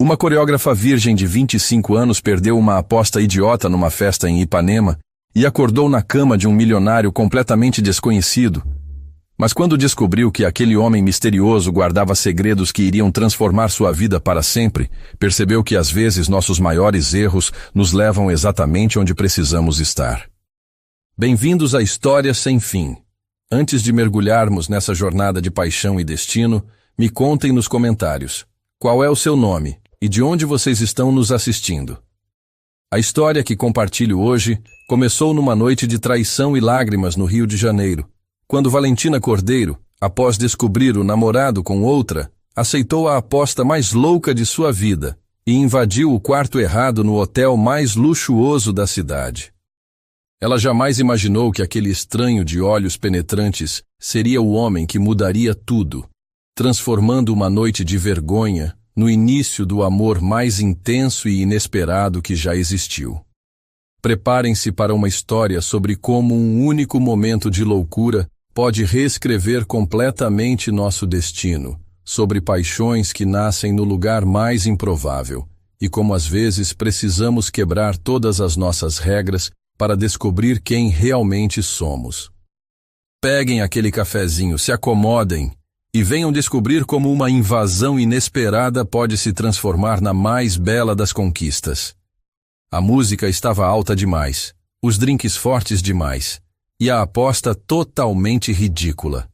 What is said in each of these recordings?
Uma coreógrafa virgem de 25 anos perdeu uma aposta idiota numa festa em Ipanema e acordou na cama de um milionário completamente desconhecido. Mas quando descobriu que aquele homem misterioso guardava segredos que iriam transformar sua vida para sempre, percebeu que às vezes nossos maiores erros nos levam exatamente onde precisamos estar. Bem-vindos à História Sem Fim. Antes de mergulharmos nessa jornada de paixão e destino, me contem nos comentários qual é o seu nome e de onde vocês estão nos assistindo. A história que compartilho hoje começou numa noite de traição e lágrimas no Rio de Janeiro, quando Valentina Cordeiro, após descobrir o namorado com outra, aceitou a aposta mais louca de sua vida e invadiu o quarto errado no hotel mais luxuoso da cidade. Ela jamais imaginou que aquele estranho de olhos penetrantes seria o homem que mudaria tudo, transformando uma noite de vergonha no início do amor mais intenso e inesperado que já existiu. Preparem-se para uma história sobre como um único momento de loucura pode reescrever completamente nosso destino, sobre paixões que nascem no lugar mais improvável, e como às vezes precisamos quebrar todas as nossas regras para descobrir quem realmente somos. Peguem aquele cafezinho, se acomodem e venham descobrir como uma invasão inesperada pode se transformar na mais bela das conquistas. A música estava alta demais, os drinks fortes demais, e a aposta totalmente ridícula.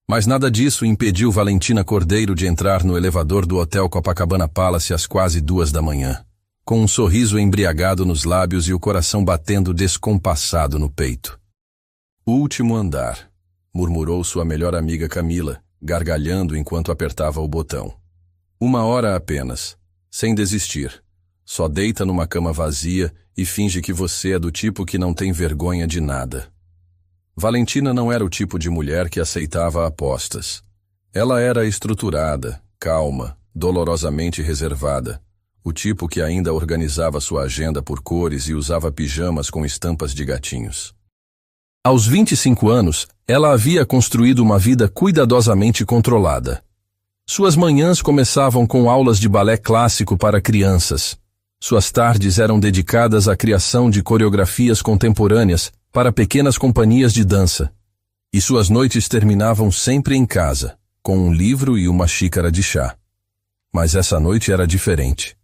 Mas nada disso impediu Valentina Cordeiro de entrar no elevador do Hotel Copacabana Palace às quase 2 da manhã, com um sorriso embriagado nos lábios e o coração batendo descompassado no peito. "Último andar", murmurou sua melhor amiga Camila, gargalhando enquanto apertava o botão. 1 hora apenas, sem desistir. Só deita numa cama vazia e finge que você é do tipo que não tem vergonha de nada. Valentina não era o tipo de mulher que aceitava apostas. Ela era estruturada, calma, dolorosamente reservada. O tipo que ainda organizava sua agenda por cores e usava pijamas com estampas de gatinhos. Aos 25 anos, ela havia construído uma vida cuidadosamente controlada. Suas manhãs começavam com aulas de balé clássico para crianças. Suas tardes eram dedicadas à criação de coreografias contemporâneas para pequenas companhias de dança. E suas noites terminavam sempre em casa, com um livro e uma xícara de chá. Mas essa noite era diferente.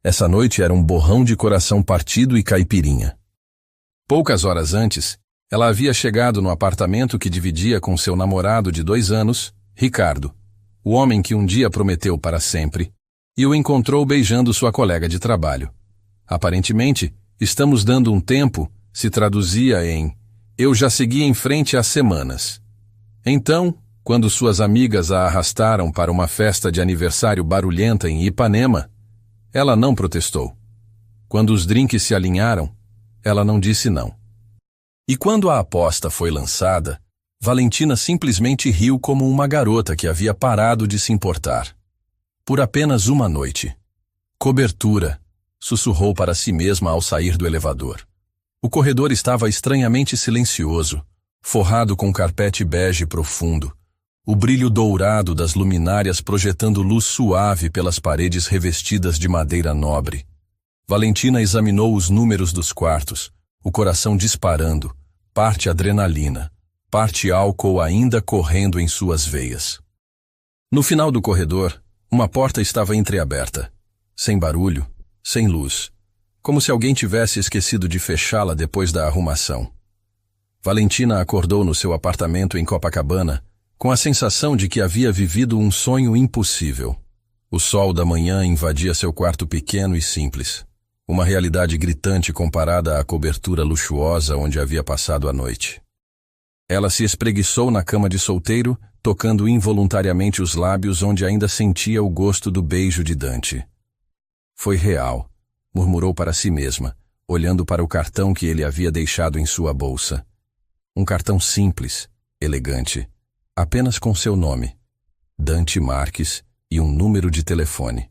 Essa noite era um borrão de coração partido e caipirinha. Poucas horas antes, ela havia chegado no apartamento que dividia com seu namorado de 2 anos, Ricardo, o homem que um dia prometeu para sempre, e o encontrou beijando sua colega de trabalho. Aparentemente, "estamos dando um tempo" se traduzia em "eu já segui em frente há semanas". Então, quando suas amigas a arrastaram para uma festa de aniversário barulhenta em Ipanema, ela não protestou. Quando os drinks se alinharam, ela não disse não. E quando a aposta foi lançada, Valentina simplesmente riu como uma garota que havia parado de se importar. Por apenas uma noite. "Cobertura", sussurrou para si mesma ao sair do elevador. O corredor estava estranhamente silencioso, forrado com carpete bege profundo, o brilho dourado das luminárias projetando luz suave pelas paredes revestidas de madeira nobre. Valentina examinou os números dos quartos, o coração disparando, parte adrenalina, parte álcool ainda correndo em suas veias. No final do corredor, uma porta estava entreaberta, sem barulho, sem luz, como se alguém tivesse esquecido de fechá-la depois da arrumação. Valentina acordou no seu apartamento em Copacabana com a sensação de que havia vivido um sonho impossível. O sol da manhã invadia seu quarto pequeno e simples, uma realidade gritante comparada à cobertura luxuosa onde havia passado a noite. Ela se espreguiçou na cama de solteiro, tocando involuntariamente os lábios onde ainda sentia o gosto do beijo de Dante. "Foi real", murmurou para si mesma, olhando para o cartão que ele havia deixado em sua bolsa. Um cartão simples, elegante, apenas com seu nome, Dante Marques, e um número de telefone.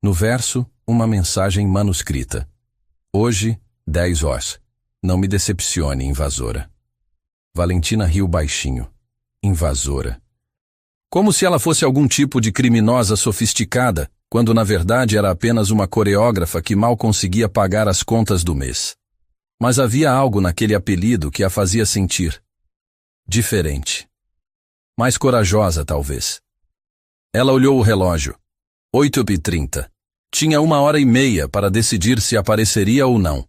No verso, uma mensagem manuscrita. "Hoje, 10 horas. Não me decepcione, invasora." Valentina riu baixinho. Invasora. Como se ela fosse algum tipo de criminosa sofisticada, quando na verdade era apenas uma coreógrafa que mal conseguia pagar as contas do mês. Mas havia algo naquele apelido que a fazia sentir diferente. Mais corajosa, talvez. Ela olhou o relógio. 8h30. Tinha 1h30 para decidir se apareceria ou não.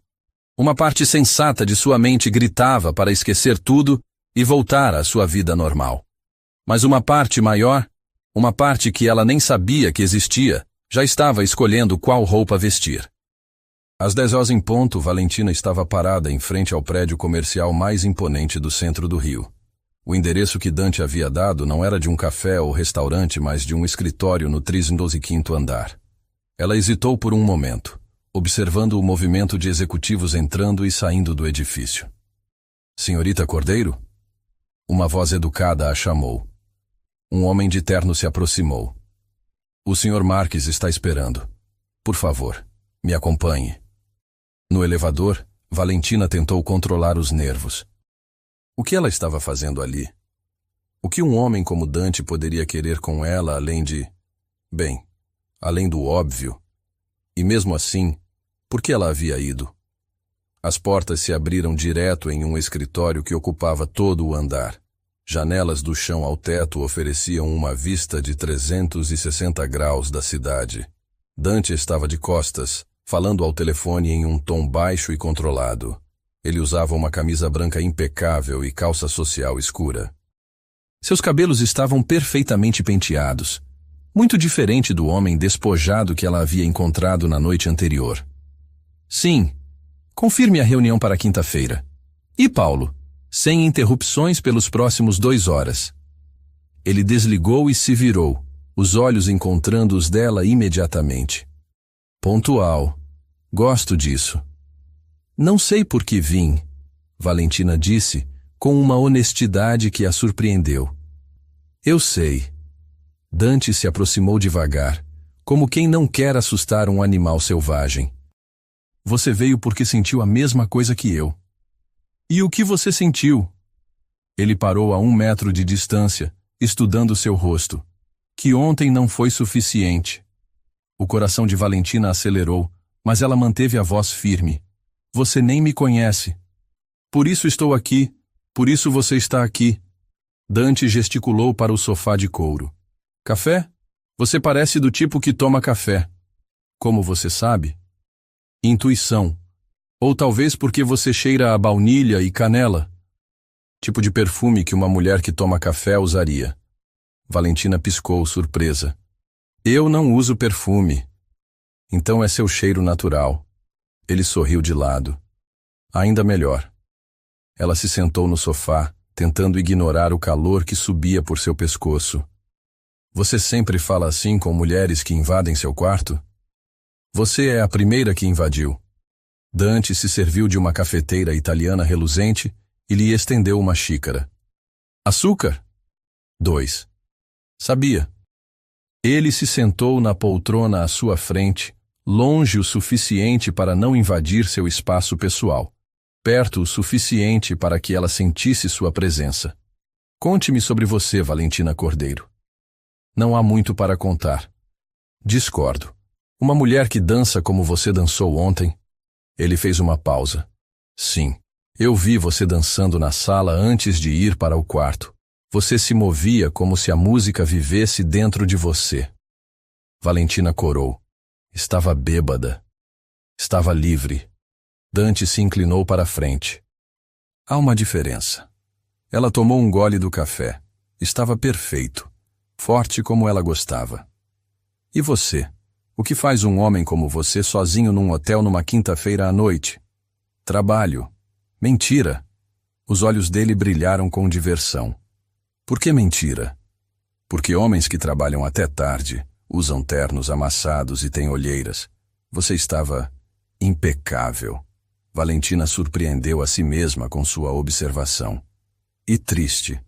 Uma parte sensata de sua mente gritava para esquecer tudo e voltar à sua vida normal. Mas uma parte maior, uma parte que ela nem sabia que existia, já estava escolhendo qual roupa vestir. Às 10h em ponto, Valentina estava parada em frente ao prédio comercial mais imponente do centro do Rio. O endereço que Dante havia dado não era de um café ou restaurante, mas de um escritório no 35º andar. Ela hesitou por um momento, observando o movimento de executivos entrando e saindo do edifício. Senhorita Cordeiro? Uma voz educada a chamou. Um homem de terno se aproximou. O Sr. Marques está esperando. Por favor, me acompanhe. No elevador, Valentina tentou controlar os nervos. O que ela estava fazendo ali? O que um homem como Dante poderia querer com ela além de... Bem, além do óbvio. E mesmo assim, por que ela havia ido? As portas se abriram direto em um escritório que ocupava todo o andar. Janelas do chão ao teto ofereciam uma vista de 360 graus da cidade. Dante estava de costas, falando ao telefone em um tom baixo e controlado. Ele usava uma camisa branca impecável e calça social escura. Seus cabelos estavam perfeitamente penteados, muito diferente do homem despojado que ela havia encontrado na noite anterior. Sim, confirme a reunião para quinta-feira. E Paulo? Sem interrupções pelos próximos 2 horas. Ele desligou e se virou, os olhos encontrando os dela imediatamente. Pontual. Gosto disso. Não sei por que vim, Valentina disse, com uma honestidade que a surpreendeu. Eu sei. Dante se aproximou devagar, como quem não quer assustar um animal selvagem. Você veio porque sentiu a mesma coisa que eu. E o que você sentiu? Ele parou a 1 metro de distância, estudando seu rosto. Que ontem não foi suficiente. O coração de Valentina acelerou, mas ela manteve a voz firme. Você nem me conhece. Por isso estou aqui, por isso você está aqui. Dante gesticulou para o sofá de couro. Café? Você parece do tipo que toma café. Como você sabe? Intuição. Ou talvez porque você cheira a baunilha e canela. Tipo de perfume que uma mulher que toma café usaria. Valentina piscou, surpresa. Eu não uso perfume. Então é seu cheiro natural. Ele sorriu de lado. Ainda melhor. Ela se sentou no sofá, tentando ignorar o calor que subia por seu pescoço. Você sempre fala assim com mulheres que invadem seu quarto? Você é a primeira que invadiu. Dante se serviu de uma cafeteira italiana reluzente e lhe estendeu uma xícara. Açúcar? 2. Sabia. Ele se sentou na poltrona à sua frente, longe o suficiente para não invadir seu espaço pessoal, perto o suficiente para que ela sentisse sua presença. Conte-me sobre você, Valentina Cordeiro. Não há muito para contar. Discordo. Uma mulher que dança como você dançou ontem. Ele fez uma pausa. Sim, eu vi você dançando na sala antes de ir para o quarto. Você se movia como se a música vivesse dentro de você. Valentina corou. Estava bêbada. Estava livre. Dante se inclinou para a frente. Há uma diferença. Ela tomou um gole do café. Estava perfeito. Forte como ela gostava. E você? O que faz um homem como você sozinho num hotel numa quinta-feira à noite? Trabalho. Mentira. Os olhos dele brilharam com diversão. Por que mentira? Porque homens que trabalham até tarde, usam ternos amassados e têm olheiras. Você estava impecável. Valentina surpreendeu a si mesma com sua observação. E triste.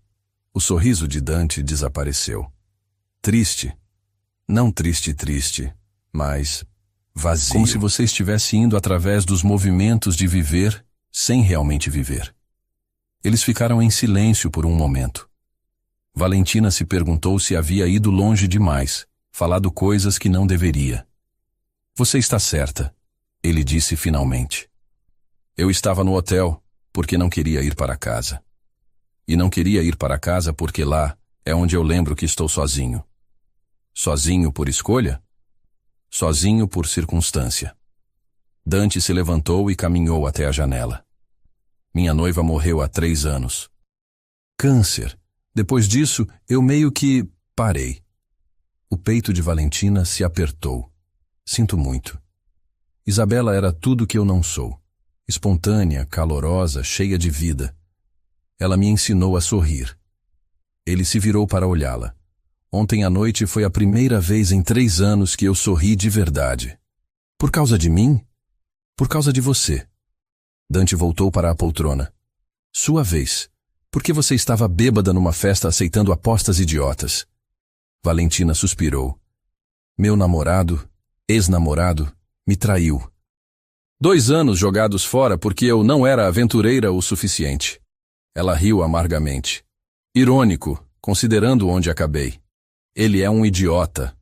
O sorriso de Dante desapareceu. Triste. Não triste, mas vazio. Como se você estivesse indo através dos movimentos de viver sem realmente viver. Eles ficaram em silêncio por um momento. Valentina se perguntou se havia ido longe demais, falado coisas que não deveria. Você está certa, ele disse finalmente. Eu estava no hotel porque não queria ir para casa. E não queria ir para casa porque lá é onde eu lembro que estou sozinho. Sozinho por escolha? Sozinho por circunstância. Dante se levantou e caminhou até a janela. Minha noiva morreu há 3 anos. Câncer. Depois disso, eu meio que parei. O peito de Valentina se apertou. Sinto muito. Isabela era tudo que eu não sou. Espontânea, calorosa, cheia de vida. Ela me ensinou a sorrir. Ele se virou para olhá-la. Ontem à noite foi a primeira vez em 3 anos que eu sorri de verdade. Por causa de mim? Por causa de você. Dante voltou para a poltrona. Sua vez. Por que você estava bêbada numa festa aceitando apostas idiotas? Valentina suspirou. Meu namorado, ex-namorado, me traiu. 2 anos jogados fora porque eu não era aventureira o suficiente. Ela riu amargamente. Irônico, considerando onde acabei. Ele é um idiota.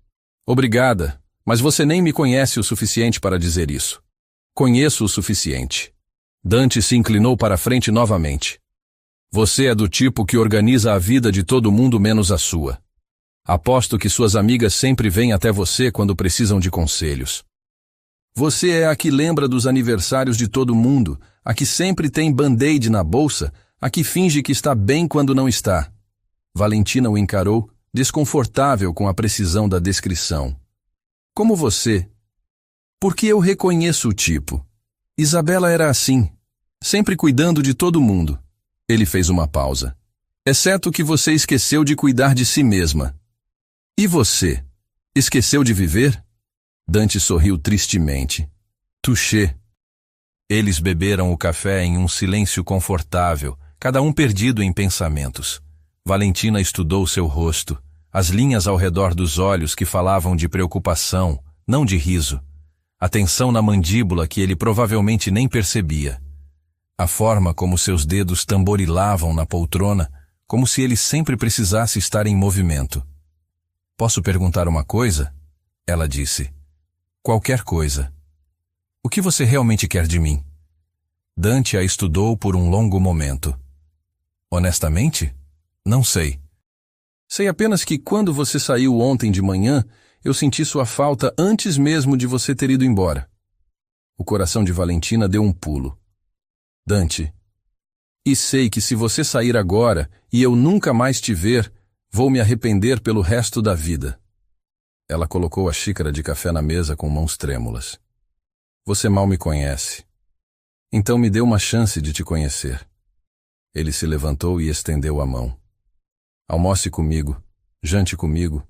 Obrigada, mas você nem me conhece o suficiente para dizer isso. Conheço o suficiente. Dante se inclinou para a frente novamente. Você é do tipo que organiza a vida de todo mundo menos a sua. Aposto que suas amigas sempre vêm até você quando precisam de conselhos. Você é a que lembra dos aniversários de todo mundo, a que sempre tem band-aid na bolsa, a que finge que está bem quando não está. Valentina o encarou, desconfortável com a precisão da descrição. Como você? Porque eu reconheço o tipo. Isabela era assim, sempre cuidando de todo mundo. Ele fez uma pausa. Exceto que você esqueceu de cuidar de si mesma. E você? Esqueceu de viver? Dante sorriu tristemente. Touché. Eles beberam o café em um silêncio confortável, cada um perdido em pensamentos. Valentina estudou seu rosto, as linhas ao redor dos olhos que falavam de preocupação, não de riso. A tensão na mandíbula que ele provavelmente nem percebia. A forma como seus dedos tamborilavam na poltrona, como se ele sempre precisasse estar em movimento. Posso perguntar uma coisa? Ela disse. Qualquer coisa. O que você realmente quer de mim? Dante a estudou por um longo momento. Honestamente? Não sei. Sei apenas que quando você saiu ontem de manhã, eu senti sua falta antes mesmo de você ter ido embora. O coração de Valentina deu um pulo. Dante. E sei que se você sair agora e eu nunca mais te ver, vou me arrepender pelo resto da vida. Ela colocou a xícara de café na mesa com mãos trêmulas. Você mal me conhece. Então me dê uma chance de te conhecer. Ele se levantou e estendeu a mão. Almoce comigo, jante comigo.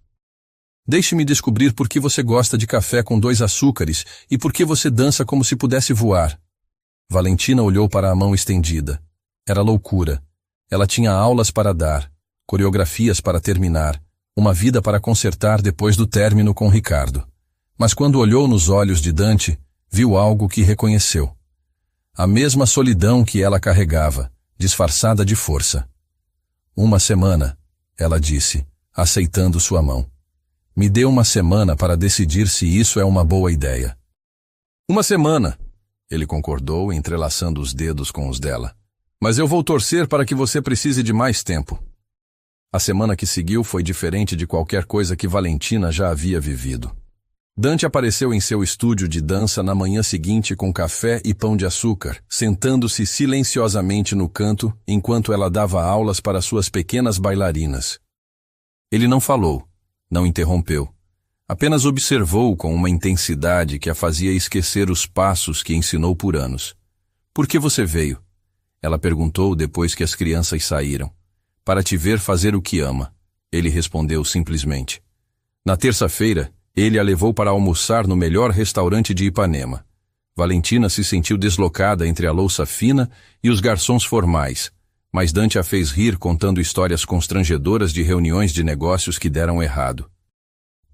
Deixe-me descobrir por que você gosta de café com 2 açúcares e por que você dança como se pudesse voar. Valentina olhou para a mão estendida. Era loucura. Ela tinha aulas para dar, coreografias para terminar, uma vida para consertar depois do término com Ricardo. Mas quando olhou nos olhos de Dante, viu algo que reconheceu. A mesma solidão que ela carregava, disfarçada de força. 1 semana, ela disse, aceitando sua mão. Me dê 1 semana para decidir se isso é uma boa ideia. 1 semana, ele concordou, entrelaçando os dedos com os dela. Mas eu vou torcer para que você precise de mais tempo. A semana que seguiu foi diferente de qualquer coisa que Valentina já havia vivido. Dante apareceu em seu estúdio de dança na manhã seguinte com café e pão de açúcar, sentando-se silenciosamente no canto enquanto ela dava aulas para suas pequenas bailarinas. Ele não falou, não interrompeu. Apenas observou com uma intensidade que a fazia esquecer os passos que ensinou por anos. Por que você veio? Ela perguntou depois que as crianças saíram. Para te ver fazer o que ama. Ele respondeu simplesmente. Na terça-feira, ele a levou para almoçar no melhor restaurante de Ipanema. Valentina se sentiu deslocada entre a louça fina e os garçons formais, mas Dante a fez rir contando histórias constrangedoras de reuniões de negócios que deram errado.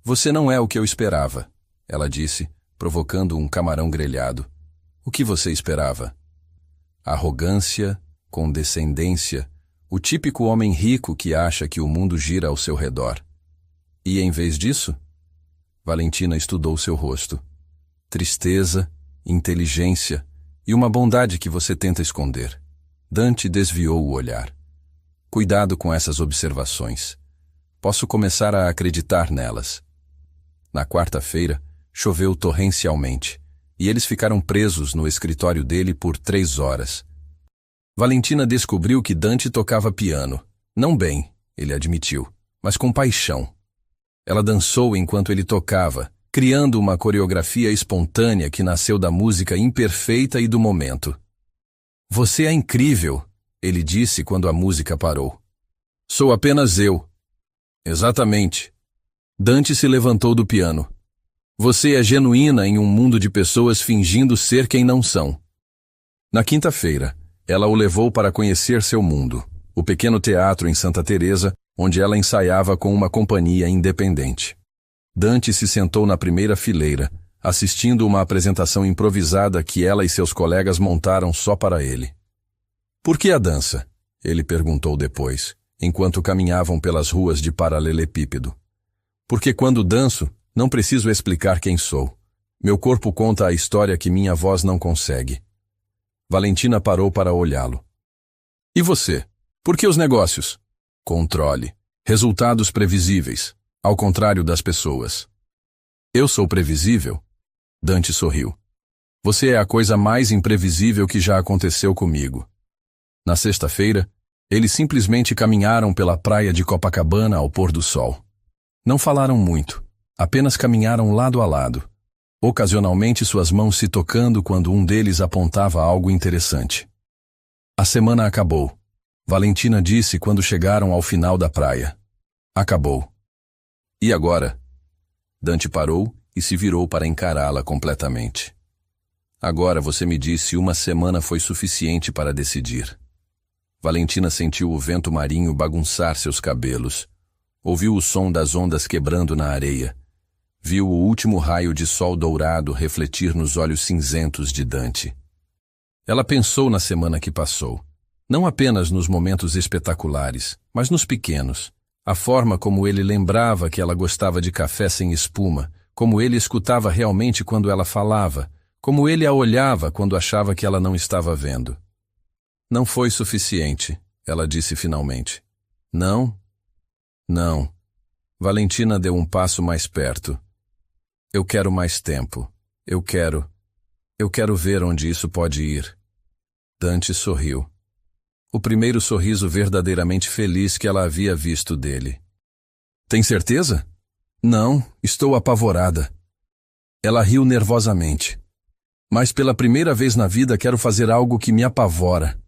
Você não é o que eu esperava, ela disse, provocando um camarão grelhado. O que você esperava? Arrogância, condescendência, o típico homem rico que acha que o mundo gira ao seu redor. E em vez disso? Valentina estudou seu rosto. Tristeza, inteligência e uma bondade que você tenta esconder. Dante desviou o olhar. Cuidado com essas observações. Posso começar a acreditar nelas. Na quarta-feira, choveu torrencialmente, e eles ficaram presos no escritório dele por 3 horas. Valentina descobriu que Dante tocava piano. Não bem, ele admitiu, mas com paixão. Ela dançou enquanto ele tocava, criando uma coreografia espontânea que nasceu da música imperfeita e do momento. Você é incrível, ele disse quando a música parou. Sou apenas eu. Exatamente. Dante se levantou do piano. Você é genuína em um mundo de pessoas fingindo ser quem não são. Na quinta-feira, ela o levou para conhecer seu mundo, o pequeno teatro em Santa Teresa, onde ela ensaiava com uma companhia independente. Dante se sentou na primeira fileira, assistindo uma apresentação improvisada que ela e seus colegas montaram só para ele. Por que a dança? Ele perguntou depois, enquanto caminhavam pelas ruas de paralelepípedo. Porque quando danço, não preciso explicar quem sou. Meu corpo conta a história que minha voz não consegue. Valentina parou para olhá-lo. E você? Por que os negócios? Controle. Resultados previsíveis, ao contrário das pessoas. Eu sou previsível? Dante sorriu. Você é a coisa mais imprevisível que já aconteceu comigo. Na sexta-feira, eles simplesmente caminharam pela praia de Copacabana ao pôr do sol. Não falaram muito, apenas caminharam lado a lado. Ocasionalmente suas mãos se tocando quando um deles apontava algo interessante. A semana acabou. Valentina disse quando chegaram ao final da praia. Acabou. E agora? Dante parou e se virou para encará-la completamente. Agora você me disse 1 semana foi suficiente para decidir. Valentina sentiu o vento marinho bagunçar seus cabelos. Ouviu o som das ondas quebrando na areia. Viu o último raio de sol dourado refletir nos olhos cinzentos de Dante. Ela pensou na semana que passou. Não apenas nos momentos espetaculares, mas nos pequenos. A forma como ele lembrava que ela gostava de café sem espuma, como ele escutava realmente quando ela falava, como ele a olhava quando achava que ela não estava vendo. Não foi suficiente, ela disse finalmente. Não? Não. Valentina deu um passo mais perto. Eu quero mais tempo. Eu quero ver onde isso pode ir. Dante sorriu. O primeiro sorriso verdadeiramente feliz que ela havia visto dele. Tem certeza? Não, estou apavorada. Ela riu nervosamente. Mas pela primeira vez na vida quero fazer algo que me apavora.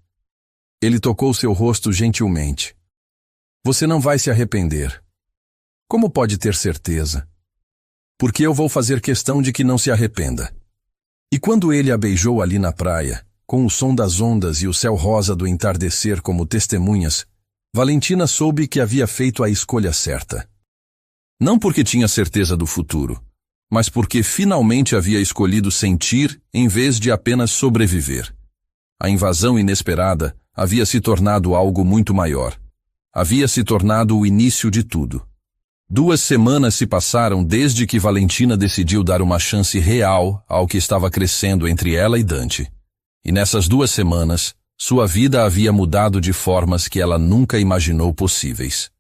Ele tocou seu rosto gentilmente. Você não vai se arrepender. Como pode ter certeza? Porque eu vou fazer questão de que não se arrependa. E quando ele a beijou ali na praia, com o som das ondas e o céu rosa do entardecer como testemunhas, Valentina soube que havia feito a escolha certa. Não porque tinha certeza do futuro, mas porque finalmente havia escolhido sentir em vez de apenas sobreviver. A invasão inesperada havia se tornado algo muito maior. Havia se tornado o início de tudo. 2 semanas se passaram desde que Valentina decidiu dar uma chance real ao que estava crescendo entre ela e Dante. E nessas 2 semanas, sua vida havia mudado de formas que ela nunca imaginou possíveis.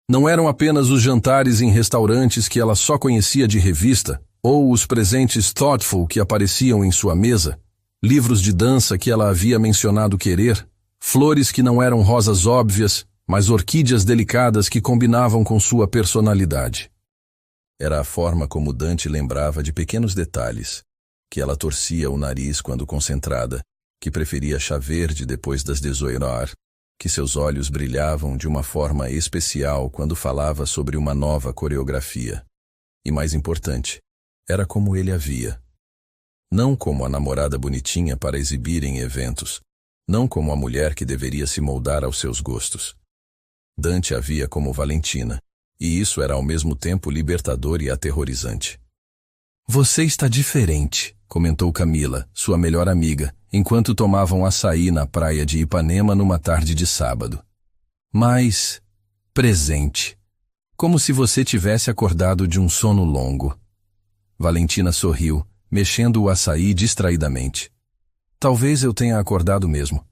Não eram apenas os jantares em restaurantes que ela só conhecia de revista, ou os presentes thoughtful que apareciam em sua mesa, livros de dança que ela havia mencionado querer, flores que não eram rosas óbvias, mas orquídeas delicadas que combinavam com sua personalidade. Era a forma como Dante lembrava de pequenos detalhes, que ela torcia o nariz quando concentrada, que preferia chá verde depois das 18 horas, que seus olhos brilhavam de uma forma especial quando falava sobre uma nova coreografia. E mais importante, era como ele a via. Não como a namorada bonitinha para exibir em eventos, não como a mulher que deveria se moldar aos seus gostos. Dante a via como Valentina, e isso era ao mesmo tempo libertador e aterrorizante. Você está diferente, comentou Camila, sua melhor amiga, enquanto tomavam açaí na praia de Ipanema numa tarde de sábado. Mais presente. Como se você tivesse acordado de um sono longo. Valentina sorriu, mexendo o açaí distraidamente. Talvez eu tenha acordado mesmo.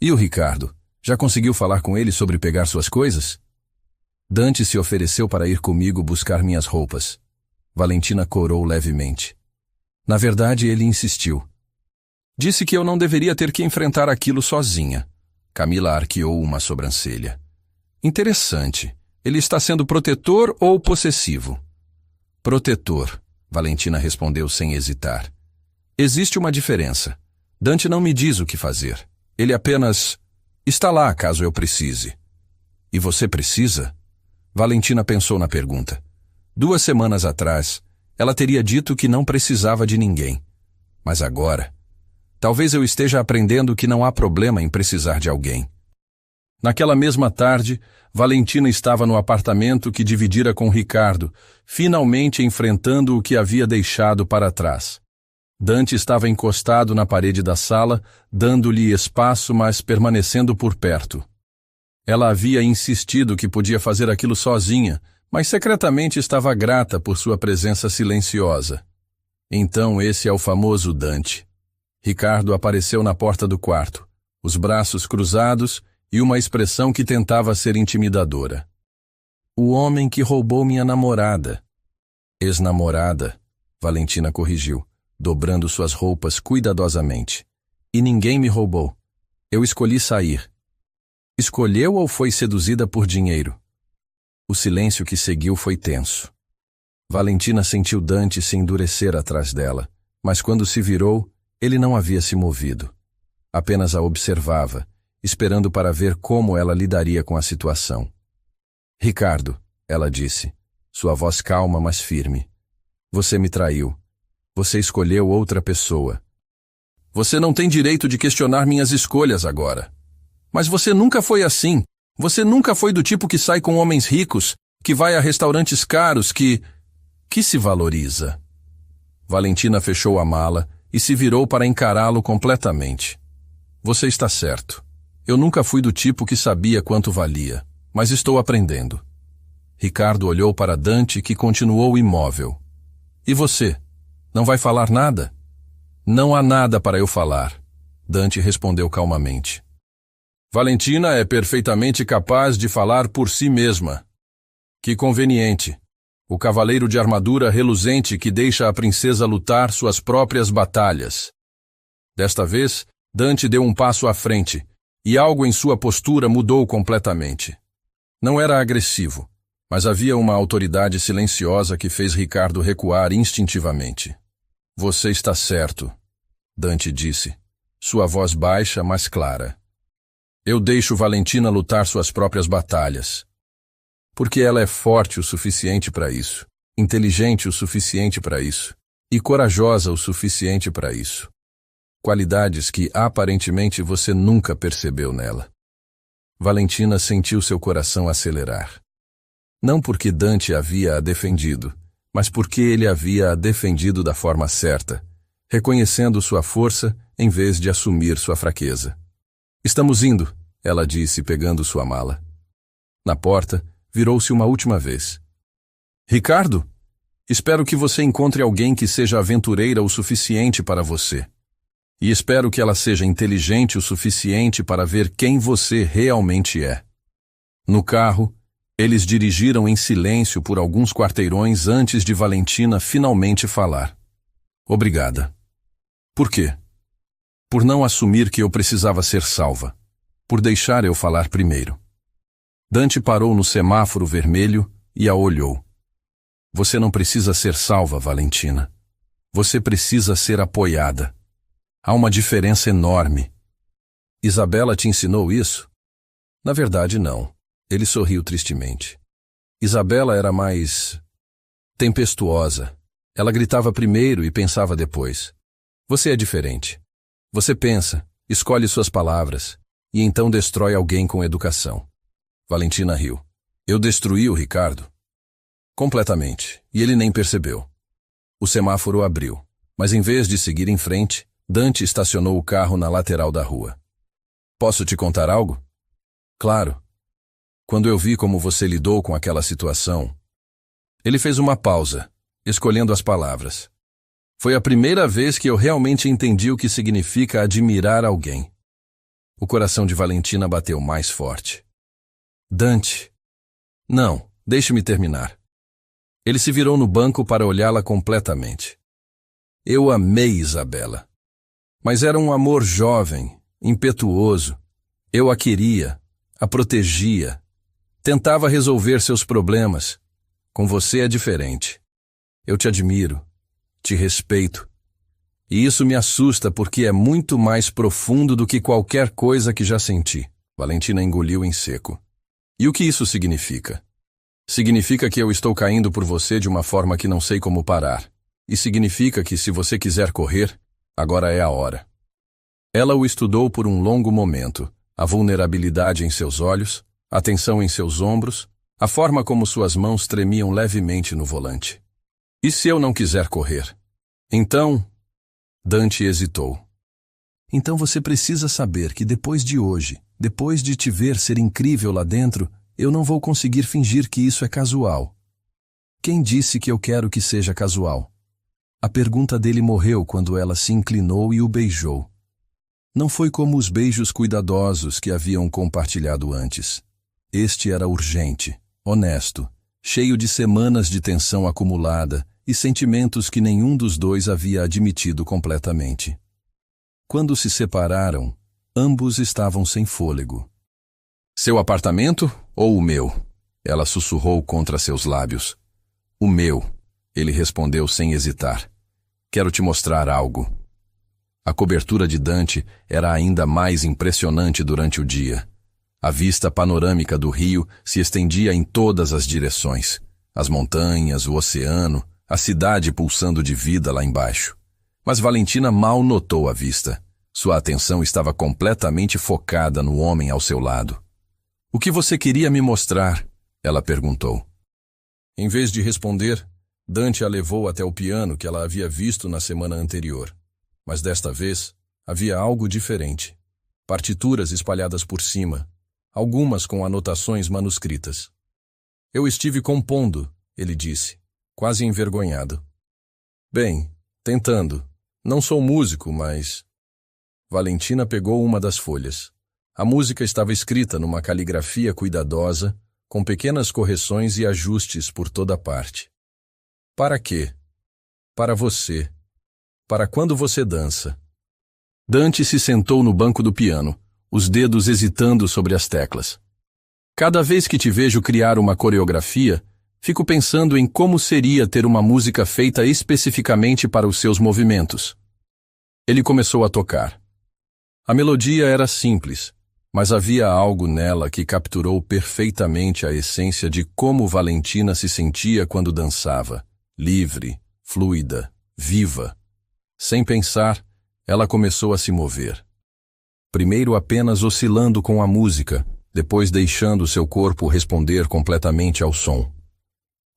E o Ricardo? Já conseguiu falar com ele sobre pegar suas coisas? Dante se ofereceu para ir comigo buscar minhas roupas. Valentina corou levemente. Na verdade, ele insistiu. Disse que eu não deveria ter que enfrentar aquilo sozinha. Camila arqueou uma sobrancelha. Interessante. Ele está sendo protetor ou possessivo? Protetor, Valentina respondeu sem hesitar. Existe uma diferença. Dante não me diz o que fazer. Ele apenas está lá caso eu precise. E você precisa? Valentina pensou na pergunta. 2 semanas atrás, ela teria dito que não precisava de ninguém. Mas agora, talvez eu esteja aprendendo que não há problema em precisar de alguém. Naquela mesma tarde, Valentina estava no apartamento que dividira com Ricardo, finalmente enfrentando o que havia deixado para trás. Dante estava encostado na parede da sala, dando-lhe espaço, mas permanecendo por perto. Ela havia insistido que podia fazer aquilo sozinha, mas secretamente estava grata por sua presença silenciosa. Então esse é o famoso Dante. Ricardo apareceu na porta do quarto, os braços cruzados e uma expressão que tentava ser intimidadora. O homem que roubou minha namorada. Ex-namorada, Valentina corrigiu, dobrando suas roupas cuidadosamente. E ninguém me roubou. Eu escolhi sair. Escolheu ou foi seduzida por dinheiro? O silêncio que seguiu foi tenso. Valentina sentiu Dante se endurecer atrás dela, mas quando se virou, ele não havia se movido. Apenas a observava, esperando para ver como ela lidaria com a situação. Ricardo, ela disse, sua voz calma, mas firme. Você me traiu. Você escolheu outra pessoa. Você não tem direito de questionar minhas escolhas agora. Mas você nunca foi assim. Você nunca foi do tipo que sai com homens ricos, que vai a restaurantes caros, que se valoriza. Valentina fechou a mala e se virou para encará-lo completamente. Você está certo. Eu nunca fui do tipo que sabia quanto valia, mas estou aprendendo. Ricardo olhou para Dante, que continuou imóvel. E você? Não vai falar nada? Não há nada para eu falar, Dante respondeu calmamente. Valentina é perfeitamente capaz de falar por si mesma. Que conveniente. O cavaleiro de armadura reluzente que deixa a princesa lutar suas próprias batalhas. Desta vez, Dante deu um passo à frente, e algo em sua postura mudou completamente. Não era agressivo, mas havia uma autoridade silenciosa que fez Ricardo recuar instintivamente. Você está certo, Dante disse, sua voz baixa, mas clara. Eu deixo Valentina lutar suas próprias batalhas. Porque ela é forte o suficiente para isso, inteligente o suficiente para isso, e corajosa o suficiente para isso. Qualidades que, aparentemente, você nunca percebeu nela. Valentina sentiu seu coração acelerar. Não porque Dante havia a defendido, mas porque ele havia a defendido da forma certa, reconhecendo sua força em vez de assumir sua fraqueza. Estamos indo, ela disse, pegando sua mala. Na porta, virou-se uma última vez. Ricardo, espero que você encontre alguém que seja aventureira o suficiente para você. E espero que ela seja inteligente o suficiente para ver quem você realmente é. No carro, eles dirigiram em silêncio por alguns quarteirões antes de Valentina finalmente falar. Obrigada. Por quê? Por não assumir que eu precisava ser salva. Por deixar eu falar primeiro. Dante parou no semáforo vermelho e a olhou. Você não precisa ser salva, Valentina. Você precisa ser apoiada. Há uma diferença enorme. Isabela te ensinou isso? Na verdade, não. Ele sorriu tristemente. Isabela era mais tempestuosa. Ela gritava primeiro e pensava depois. Você é diferente. Você pensa, escolhe suas palavras, e então destrói alguém com educação. Valentina riu. Eu destruí o Ricardo? Completamente, e ele nem percebeu. O semáforo abriu, mas em vez de seguir em frente, Dante estacionou o carro na lateral da rua. Posso te contar algo? Claro. Quando eu vi como você lidou com aquela situação... Ele fez uma pausa, escolhendo as palavras. Foi a primeira vez que eu realmente entendi o que significa admirar alguém. O coração de Valentina bateu mais forte. Dante. Não, deixe-me terminar. Ele se virou no banco para olhá-la completamente. Eu amei Isabela. Mas era um amor jovem, impetuoso. Eu a queria, a protegia. Tentava resolver seus problemas. Com você é diferente. Eu te admiro, te respeito. E isso me assusta porque é muito mais profundo do que qualquer coisa que já senti. Valentina engoliu em seco. E o que isso significa? Significa que eu estou caindo por você de uma forma que não sei como parar. E significa que se você quiser correr, agora é a hora. Ela o estudou por um longo momento. A vulnerabilidade em seus olhos, a tensão em seus ombros, a forma como suas mãos tremiam levemente no volante. E se eu não quiser correr? Então... Dante hesitou. Então você precisa saber que depois de hoje, depois de te ver ser incrível lá dentro, eu não vou conseguir fingir que isso é casual. Quem disse que eu quero que seja casual? A pergunta dele morreu quando ela se inclinou e o beijou. Não foi como os beijos cuidadosos que haviam compartilhado antes. Este era urgente, honesto, cheio de semanas de tensão acumulada e sentimentos que nenhum dos dois havia admitido completamente. Quando se separaram, ambos estavam sem fôlego. Seu apartamento ou o meu? Ela sussurrou contra seus lábios. O meu, ele respondeu sem hesitar. Quero te mostrar algo. A cobertura de Dante era ainda mais impressionante durante o dia. A vista panorâmica do rio se estendia em todas as direções. As montanhas, o oceano, a cidade pulsando de vida lá embaixo. Mas Valentina mal notou a vista. Sua atenção estava completamente focada no homem ao seu lado. O que você queria me mostrar? Ela perguntou. Em vez de responder, Dante a levou até o piano que ela havia visto na semana anterior. Mas desta vez, havia algo diferente. Partituras espalhadas por cima, algumas com anotações manuscritas. Eu estive compondo, ele disse, quase envergonhado. Bem, tentando. Não sou músico, mas... Valentina pegou uma das folhas. A música estava escrita numa caligrafia cuidadosa, com pequenas correções e ajustes por toda parte. Para quê? Para você. Para quando você dança. Dante se sentou no banco do piano, os dedos hesitando sobre as teclas. Cada vez que te vejo criar uma coreografia, fico pensando em como seria ter uma música feita especificamente para os seus movimentos. Ele começou a tocar. A melodia era simples, mas havia algo nela que capturou perfeitamente a essência de como Valentina se sentia quando dançava, livre, fluida, viva. Sem pensar, ela começou a se mover. Primeiro apenas oscilando com a música, depois deixando seu corpo responder completamente ao som.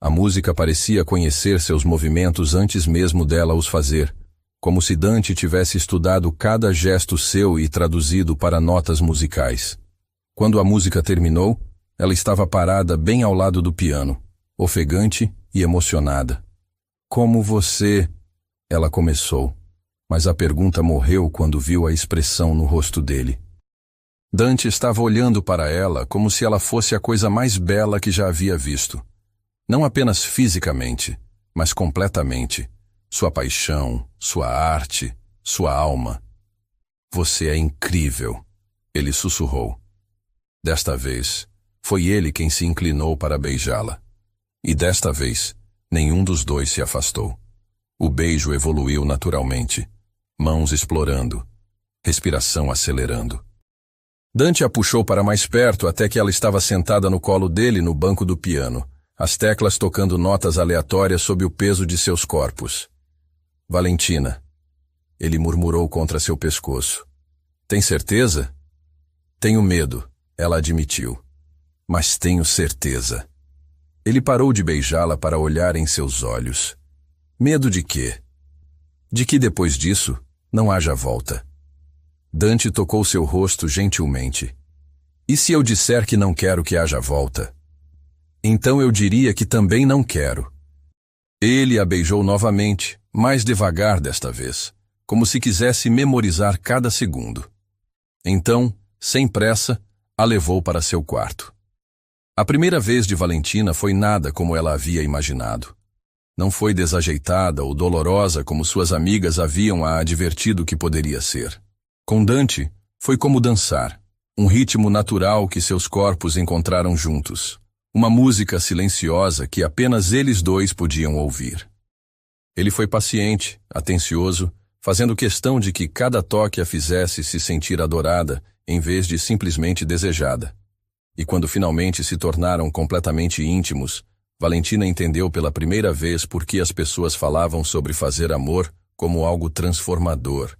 A música parecia conhecer seus movimentos antes mesmo dela os fazer, como se Dante tivesse estudado cada gesto seu e traduzido para notas musicais. Quando a música terminou, ela estava parada bem ao lado do piano, ofegante e emocionada. Como você... Ela começou, mas a pergunta morreu quando viu a expressão no rosto dele. Dante estava olhando para ela como se ela fosse a coisa mais bela que já havia visto. Não apenas fisicamente, mas completamente. Sua paixão, sua arte, sua alma. Você é incrível, ele sussurrou. Desta vez, foi ele quem se inclinou para beijá-la. E desta vez, nenhum dos dois se afastou. O beijo evoluiu naturalmente, mãos explorando, respiração acelerando. Dante a puxou para mais perto até que ela estava sentada no colo dele no banco do piano, as teclas tocando notas aleatórias sob o peso de seus corpos. Valentina, ele murmurou contra seu pescoço. Tem certeza? Tenho medo, ela admitiu. Mas tenho certeza. Ele parou de beijá-la para olhar em seus olhos. Medo de quê? De que depois disso, não haja volta. Dante tocou seu rosto gentilmente. E se eu disser que não quero que haja volta? Então eu diria que também não quero. Ele a beijou novamente, mais devagar desta vez, como se quisesse memorizar cada segundo. Então, sem pressa, a levou para seu quarto. A primeira vez de Valentina foi nada como ela havia imaginado. Não foi desajeitada ou dolorosa como suas amigas haviam a advertido que poderia ser. Com Dante, foi como dançar, um ritmo natural que seus corpos encontraram juntos, uma música silenciosa que apenas eles dois podiam ouvir. Ele foi paciente, atencioso, fazendo questão de que cada toque a fizesse se sentir adorada, em vez de simplesmente desejada. E quando finalmente se tornaram completamente íntimos, Valentina entendeu pela primeira vez por que as pessoas falavam sobre fazer amor como algo transformador.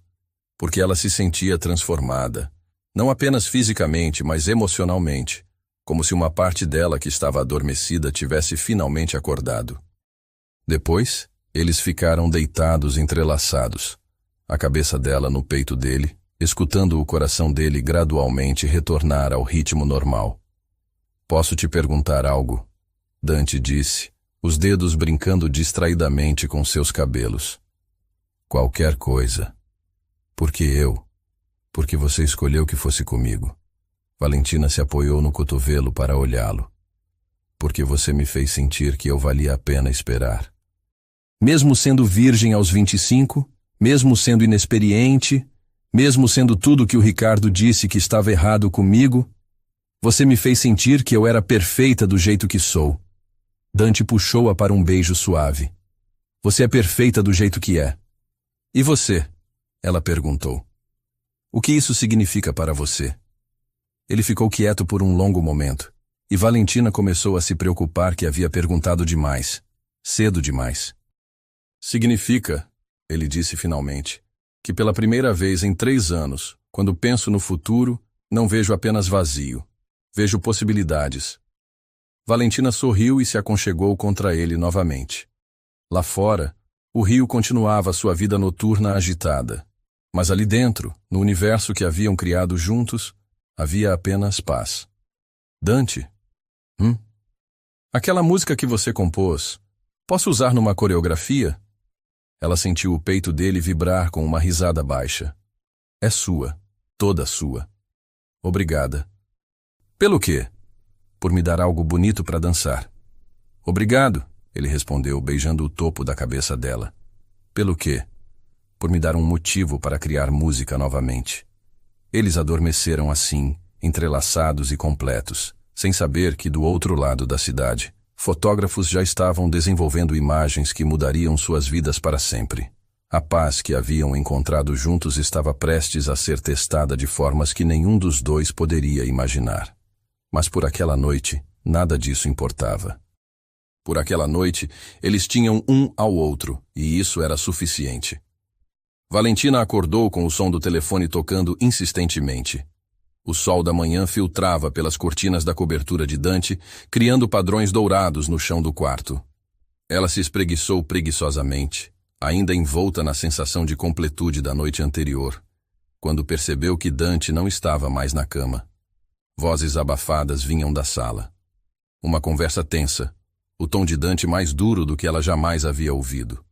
Porque ela se sentia transformada, não apenas fisicamente, mas emocionalmente, como se uma parte dela que estava adormecida tivesse finalmente acordado. Depois, eles ficaram deitados entrelaçados, a cabeça dela no peito dele, escutando o coração dele gradualmente retornar ao ritmo normal. Posso te perguntar algo? Dante disse, os dedos brincando distraidamente com seus cabelos. Qualquer coisa. Porque você escolheu que fosse comigo. Valentina se apoiou no cotovelo para olhá-lo. Porque você me fez sentir que eu valia a pena esperar. Mesmo sendo virgem aos 25, mesmo sendo inexperiente, mesmo sendo tudo que o Ricardo disse que estava errado comigo, você me fez sentir que eu era perfeita do jeito que sou. Dante puxou-a para um beijo suave. Você é perfeita do jeito que é. E você? Ela perguntou. O que isso significa para você? Ele ficou quieto por um longo momento, e Valentina começou a se preocupar que havia perguntado demais, cedo demais. Significa, ele disse finalmente, que pela primeira vez em 3 anos, quando penso no futuro, não vejo apenas vazio. Vejo possibilidades. Valentina sorriu e se aconchegou contra ele novamente. Lá fora, o rio continuava sua vida noturna agitada. Mas ali dentro, no universo que haviam criado juntos, havia apenas paz. Dante? Aquela música que você compôs, posso usar numa coreografia? Ela sentiu o peito dele vibrar com uma risada baixa. É sua, toda sua. Obrigada. Pelo quê? Por me dar algo bonito para dançar. Obrigado, ele respondeu, beijando o topo da cabeça dela. Pelo quê? Por me dar um motivo para criar música novamente. Eles adormeceram assim, entrelaçados e completos, sem saber que do outro lado da cidade, fotógrafos já estavam desenvolvendo imagens que mudariam suas vidas para sempre. A paz que haviam encontrado juntos estava prestes a ser testada de formas que nenhum dos dois poderia imaginar. Mas por aquela noite, nada disso importava. Por aquela noite, eles tinham um ao outro, e isso era suficiente. Valentina acordou com o som do telefone tocando insistentemente. O sol da manhã filtrava pelas cortinas da cobertura de Dante, criando padrões dourados no chão do quarto. Ela se espreguiçou preguiçosamente, ainda envolta na sensação de completude da noite anterior, quando percebeu que Dante não estava mais na cama. Vozes abafadas vinham da sala. Uma conversa tensa, o tom de Dante mais duro do que ela jamais havia ouvido.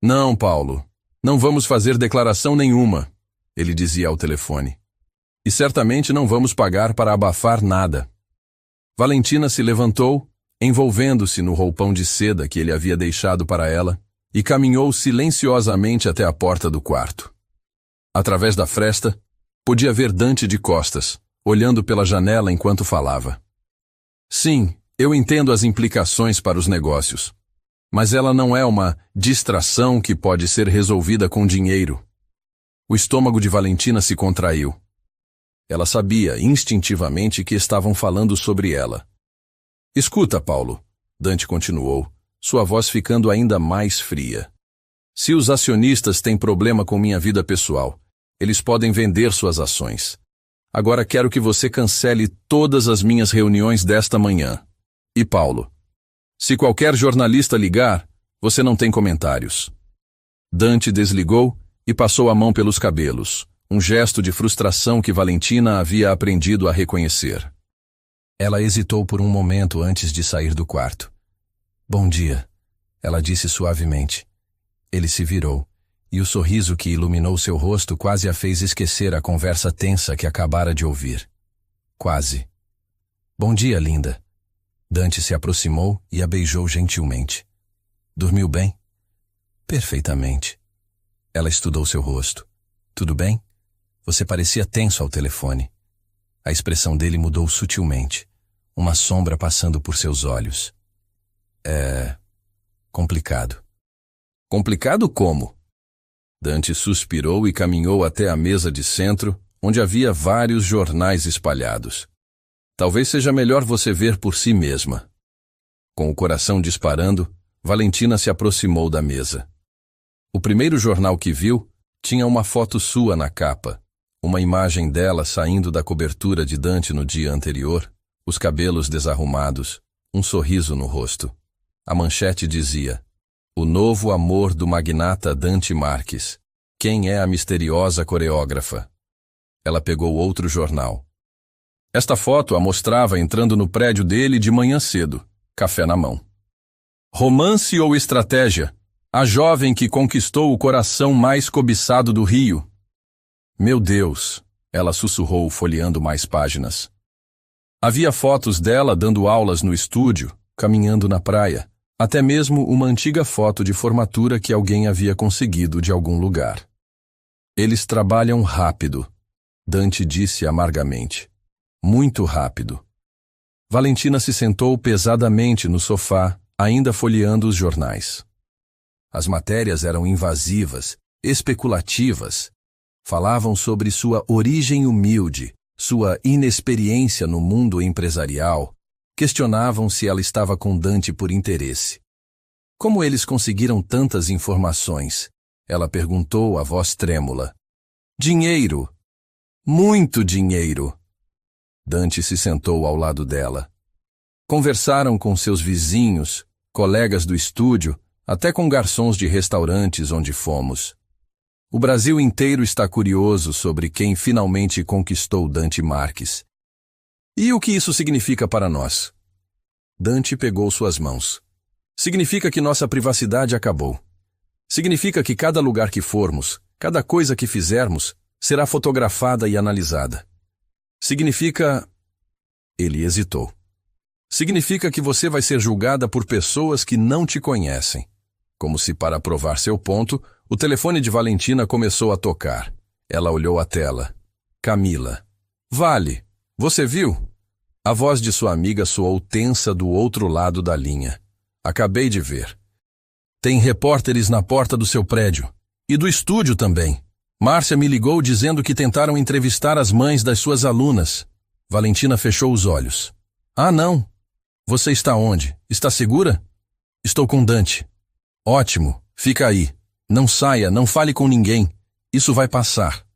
Não, Paulo, não vamos fazer declaração nenhuma, ele dizia ao telefone. E certamente não vamos pagar para abafar nada. Valentina se levantou, envolvendo-se no roupão de seda que ele havia deixado para ela, e caminhou silenciosamente até a porta do quarto. Através da fresta, podia ver Dante de costas, olhando pela janela enquanto falava. Sim, eu entendo as implicações para os negócios, mas ela não é uma distração que pode ser resolvida com dinheiro. O estômago de Valentina se contraiu. Ela sabia instintivamente que estavam falando sobre ela. Escuta, Paulo, Dante continuou, sua voz ficando ainda mais fria. Se os acionistas têm problema com minha vida pessoal, eles podem vender suas ações. Agora quero que você cancele todas as minhas reuniões desta manhã. E Paulo, se qualquer jornalista ligar, você não tem comentários. Dante desligou e passou a mão pelos cabelos, um gesto de frustração que Valentina havia aprendido a reconhecer. Ela hesitou por um momento antes de sair do quarto. "Bom dia", ela disse suavemente. Ele se virou, e o sorriso que iluminou seu rosto quase a fez esquecer a conversa tensa que acabara de ouvir. Quase. "Bom dia, linda." Dante se aproximou e a beijou gentilmente. "Dormiu bem?" "Perfeitamente." Ela estudou seu rosto. "Tudo bem?" Você parecia tenso ao telefone. A expressão dele mudou sutilmente, uma sombra passando por seus olhos. "É... complicado." "Complicado como?" Dante suspirou e caminhou até a mesa de centro, onde havia vários jornais espalhados. "Talvez seja melhor você ver por si mesma." Com o coração disparando, Valentina se aproximou da mesa. O primeiro jornal que viu tinha uma foto sua na capa, uma imagem dela saindo da cobertura de Dante no dia anterior, os cabelos desarrumados, um sorriso no rosto. A manchete dizia: "O novo amor do magnata Dante Marques. Quem é a misteriosa coreógrafa?" Ela pegou outro jornal. Esta foto a mostrava entrando no prédio dele de manhã cedo, café na mão. "Romance ou estratégia? A jovem que conquistou o coração mais cobiçado do Rio." "Meu Deus", ela sussurrou folheando mais páginas. Havia fotos dela dando aulas no estúdio, caminhando na praia, até mesmo uma antiga foto de formatura que alguém havia conseguido de algum lugar. "Eles trabalham rápido", Dante disse amargamente. "Muito rápido." Valentina se sentou pesadamente no sofá, ainda folheando os jornais. As matérias eram invasivas, especulativas. Falavam sobre sua origem humilde, sua inexperiência no mundo empresarial. Questionavam se ela estava com Dante por interesse. "Como eles conseguiram tantas informações?" ela perguntou a voz trêmula. "Dinheiro. Muito dinheiro." Dante se sentou ao lado dela. Conversaram com seus vizinhos, colegas do estúdio, até com garçons de restaurantes onde fomos. O Brasil inteiro está curioso sobre quem finalmente conquistou Dante Marques. "E o que isso significa para nós?" Dante pegou suas mãos. "Significa que nossa privacidade acabou. Significa que cada lugar que formos, cada coisa que fizermos, será fotografada e analisada. Significa..." Ele hesitou. "Significa que você vai ser julgada por pessoas que não te conhecem." Como se para provar seu ponto, o telefone de Valentina começou a tocar. Ela olhou a tela. "Camila." "Vale, você viu?" A voz de sua amiga soou tensa do outro lado da linha. "Acabei de ver. Tem repórteres na porta do seu prédio. E do estúdio também. Márcia me ligou dizendo que tentaram entrevistar as mães das suas alunas." Valentina fechou os olhos. "Ah, não. Você está onde? Está segura?" "Estou com Dante." "Ótimo. Fica aí. Não saia, não fale com ninguém. Isso vai passar."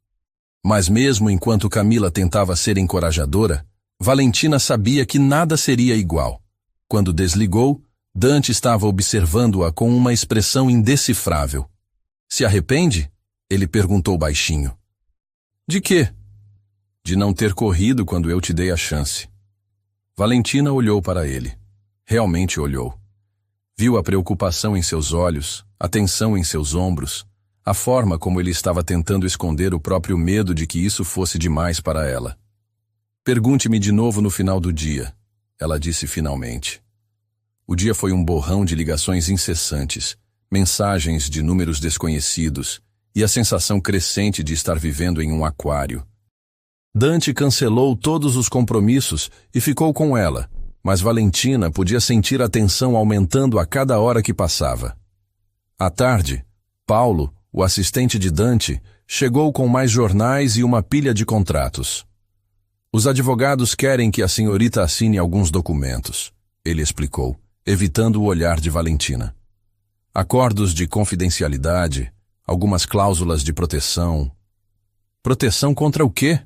Mas mesmo enquanto Camila tentava ser encorajadora, Valentina sabia que nada seria igual. Quando desligou, Dante estava observando-a com uma expressão indecifrável. "Se arrepende?" ele perguntou baixinho. "De quê?" "De não ter corrido quando eu te dei a chance." Valentina olhou para ele. Realmente olhou. Viu a preocupação em seus olhos, a tensão em seus ombros, a forma como ele estava tentando esconder o próprio medo de que isso fosse demais para ela. "Pergunte-me de novo no final do dia", ela disse finalmente. O dia foi um borrão de ligações incessantes, mensagens de números desconhecidos e a sensação crescente de estar vivendo em um aquário. Dante cancelou todos os compromissos e ficou com ela, mas Valentina podia sentir a tensão aumentando a cada hora que passava. À tarde, Paulo, o assistente de Dante, chegou com mais jornais e uma pilha de contratos. "Os advogados querem que a senhorita assine alguns documentos", ele explicou, evitando o olhar de Valentina. "Acordos de confidencialidade, algumas cláusulas de proteção." "Proteção contra o quê?"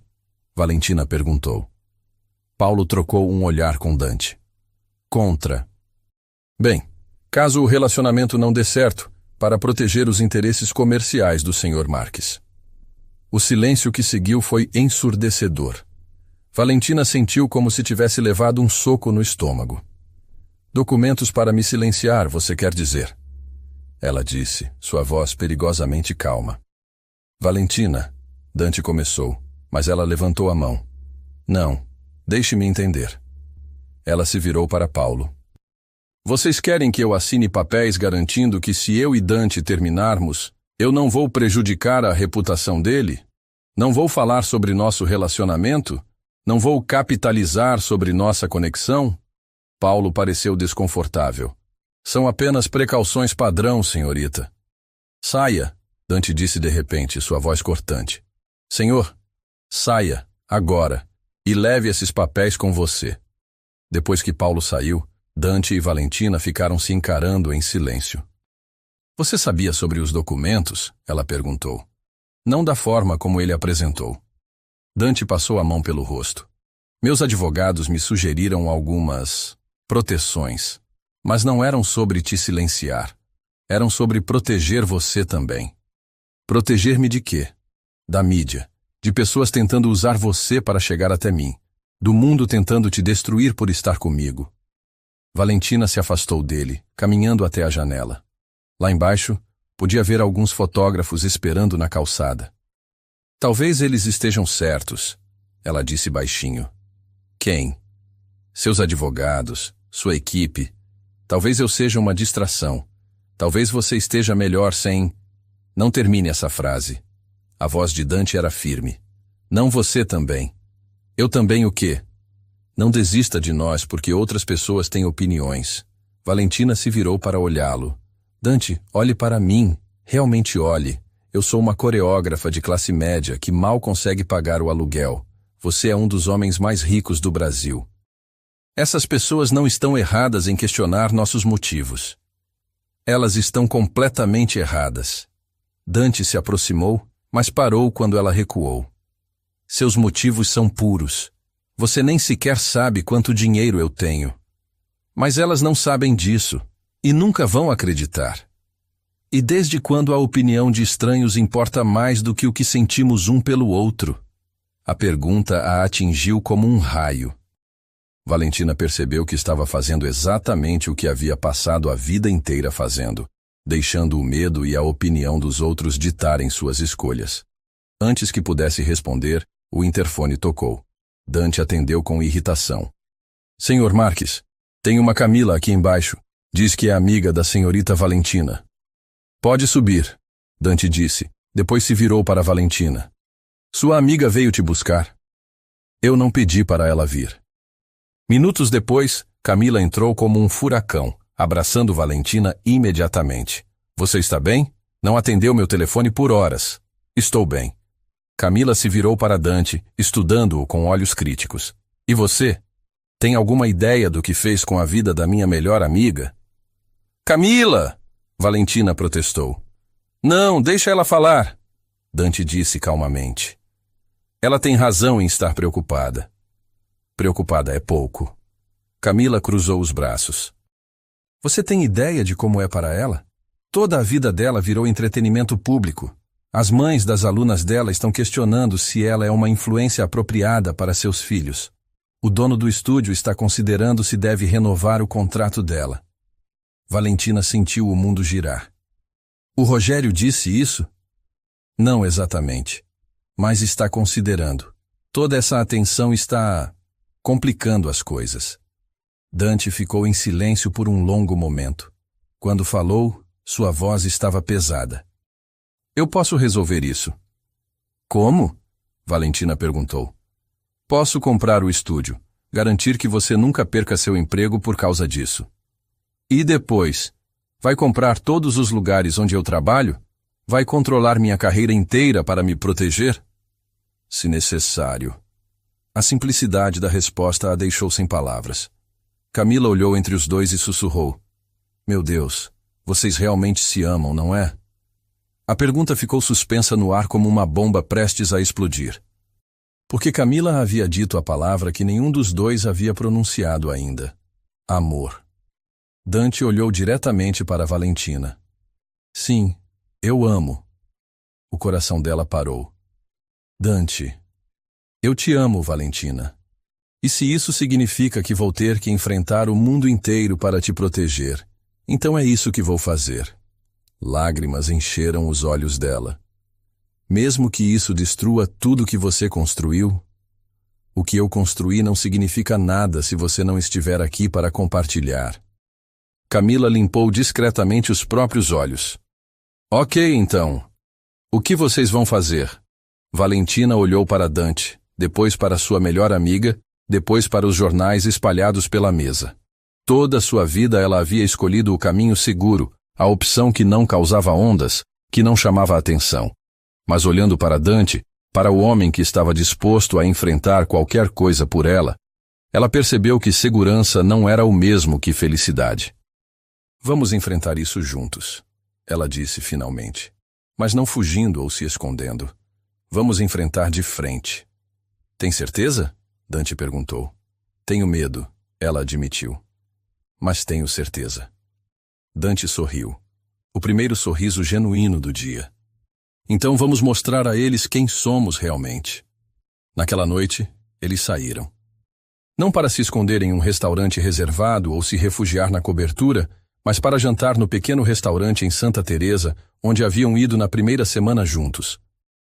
Valentina perguntou. Paulo trocou um olhar com Dante. "Contra. Bem, caso o relacionamento não dê certo, para proteger os interesses comerciais do Sr. Marques." O silêncio que seguiu foi ensurdecedor. Valentina sentiu como se tivesse levado um soco no estômago. Documentos para me silenciar, você quer dizer? Ela disse, sua voz perigosamente calma. Valentina, Dante começou, mas ela levantou a mão. Não, deixe-me entender. Ela se virou para Paulo. Vocês querem que eu assine papéis garantindo que se eu e Dante terminarmos, eu não vou prejudicar a reputação dele? Não vou falar sobre nosso relacionamento? Não vou capitalizar sobre nossa conexão? Paulo pareceu desconfortável. São apenas precauções padrão, senhorita. Saia, Dante disse de repente, sua voz cortante. Senhor, saia, agora, e leve esses papéis com você. Depois que Paulo saiu, Dante e Valentina ficaram se encarando em silêncio. Você sabia sobre os documentos? Ela perguntou. Não da forma como ele apresentou. Dante passou a mão pelo rosto. Meus advogados me sugeriram algumas proteções, mas não eram sobre te silenciar. Eram sobre proteger você também. Proteger-me de quê? Da mídia, de pessoas tentando usar você para chegar até mim, do mundo tentando te destruir por estar comigo. Valentina se afastou dele, caminhando até a janela. Lá embaixo, podia ver alguns fotógrafos esperando na calçada. Talvez eles estejam certos, ela disse baixinho. Quem? Seus advogados, sua equipe. Talvez eu seja uma distração. Talvez você esteja melhor sem... Não termine essa frase. A voz de Dante era firme. Não você também. Eu também o quê? Não desista de nós porque outras pessoas têm opiniões. Valentina se virou para olhá-lo. Dante, olhe para mim. Realmente olhe. Eu sou uma coreógrafa de classe média que mal consegue pagar o aluguel. Você é um dos homens mais ricos do Brasil. Essas pessoas não estão erradas em questionar nossos motivos. Elas estão completamente erradas. Dante se aproximou, mas parou quando ela recuou. Seus motivos são puros. Você nem sequer sabe quanto dinheiro eu tenho. Mas elas não sabem disso, e nunca vão acreditar. E desde quando a opinião de estranhos importa mais do que o que sentimos um pelo outro? A pergunta a atingiu como um raio. Valentina percebeu que estava fazendo exatamente o que havia passado a vida inteira fazendo, deixando o medo e a opinião dos outros ditarem suas escolhas. Antes que pudesse responder, o interfone tocou. Dante atendeu com irritação. Senhor Marques, tem uma Camila aqui embaixo. Diz que é amiga da senhorita Valentina. Pode subir, Dante disse. Depois se virou para Valentina. Sua amiga veio te buscar. Eu não pedi para ela vir. Minutos depois, Camila entrou como um furacão, abraçando Valentina imediatamente. Você está bem? Não atendeu meu telefone por horas. Estou bem. Camila se virou para Dante, estudando-o com olhos críticos. E você? Tem alguma ideia do que fez com a vida da minha melhor amiga? Camila! Valentina protestou. Não, deixa ela falar, Dante disse calmamente. Ela tem razão em estar preocupada. Preocupada é pouco. Camila cruzou os braços. Você tem ideia de como é para ela? Toda a vida dela virou entretenimento público. As mães das alunas dela estão questionando se ela é uma influência apropriada para seus filhos. O dono do estúdio está considerando se deve renovar o contrato dela. Valentina sentiu o mundo girar. O Rogério disse isso? Não exatamente. Mas está considerando. Toda essa atenção está complicando as coisas. Dante ficou em silêncio por um longo momento. Quando falou, sua voz estava pesada. Eu posso resolver isso. Como? Valentina perguntou. Posso comprar o estúdio, garantir que você nunca perca seu emprego por causa disso. E depois? Vai comprar todos os lugares onde eu trabalho? Vai controlar minha carreira inteira para me proteger? Se necessário. A simplicidade da resposta a deixou sem palavras. Camila olhou entre os dois e sussurrou. Meu Deus, vocês realmente se amam, não é? A pergunta ficou suspensa no ar como uma bomba prestes a explodir. Porque Camila havia dito a palavra que nenhum dos dois havia pronunciado ainda. Amor. Dante olhou diretamente para Valentina. Sim, eu amo. O coração dela parou. Dante, eu te amo, Valentina. E se isso significa que vou ter que enfrentar o mundo inteiro para te proteger, então é isso que vou fazer. Lágrimas encheram os olhos dela. Mesmo que isso destrua tudo que você construiu, o que eu construí não significa nada se você não estiver aqui para compartilhar. Camila limpou discretamente os próprios olhos. Ok, então. O que vocês vão fazer? Valentina olhou para Dante, depois para sua melhor amiga, depois para os jornais espalhados pela mesa. Toda a sua vida ela havia escolhido o caminho seguro, a opção que não causava ondas, que não chamava a atenção. Mas olhando para Dante, para o homem que estava disposto a enfrentar qualquer coisa por ela, ela percebeu que segurança não era o mesmo que felicidade. Vamos enfrentar isso juntos, ela disse finalmente. Mas não fugindo ou se escondendo. Vamos enfrentar de frente. Tem certeza? Dante perguntou. Tenho medo, ela admitiu. Mas tenho certeza. Dante sorriu. O primeiro sorriso genuíno do dia. Então vamos mostrar a eles quem somos realmente. Naquela noite, eles saíram. Não para se esconder em um restaurante reservado ou se refugiar na cobertura, mas para jantar no pequeno restaurante em Santa Teresa, onde haviam ido na primeira semana juntos.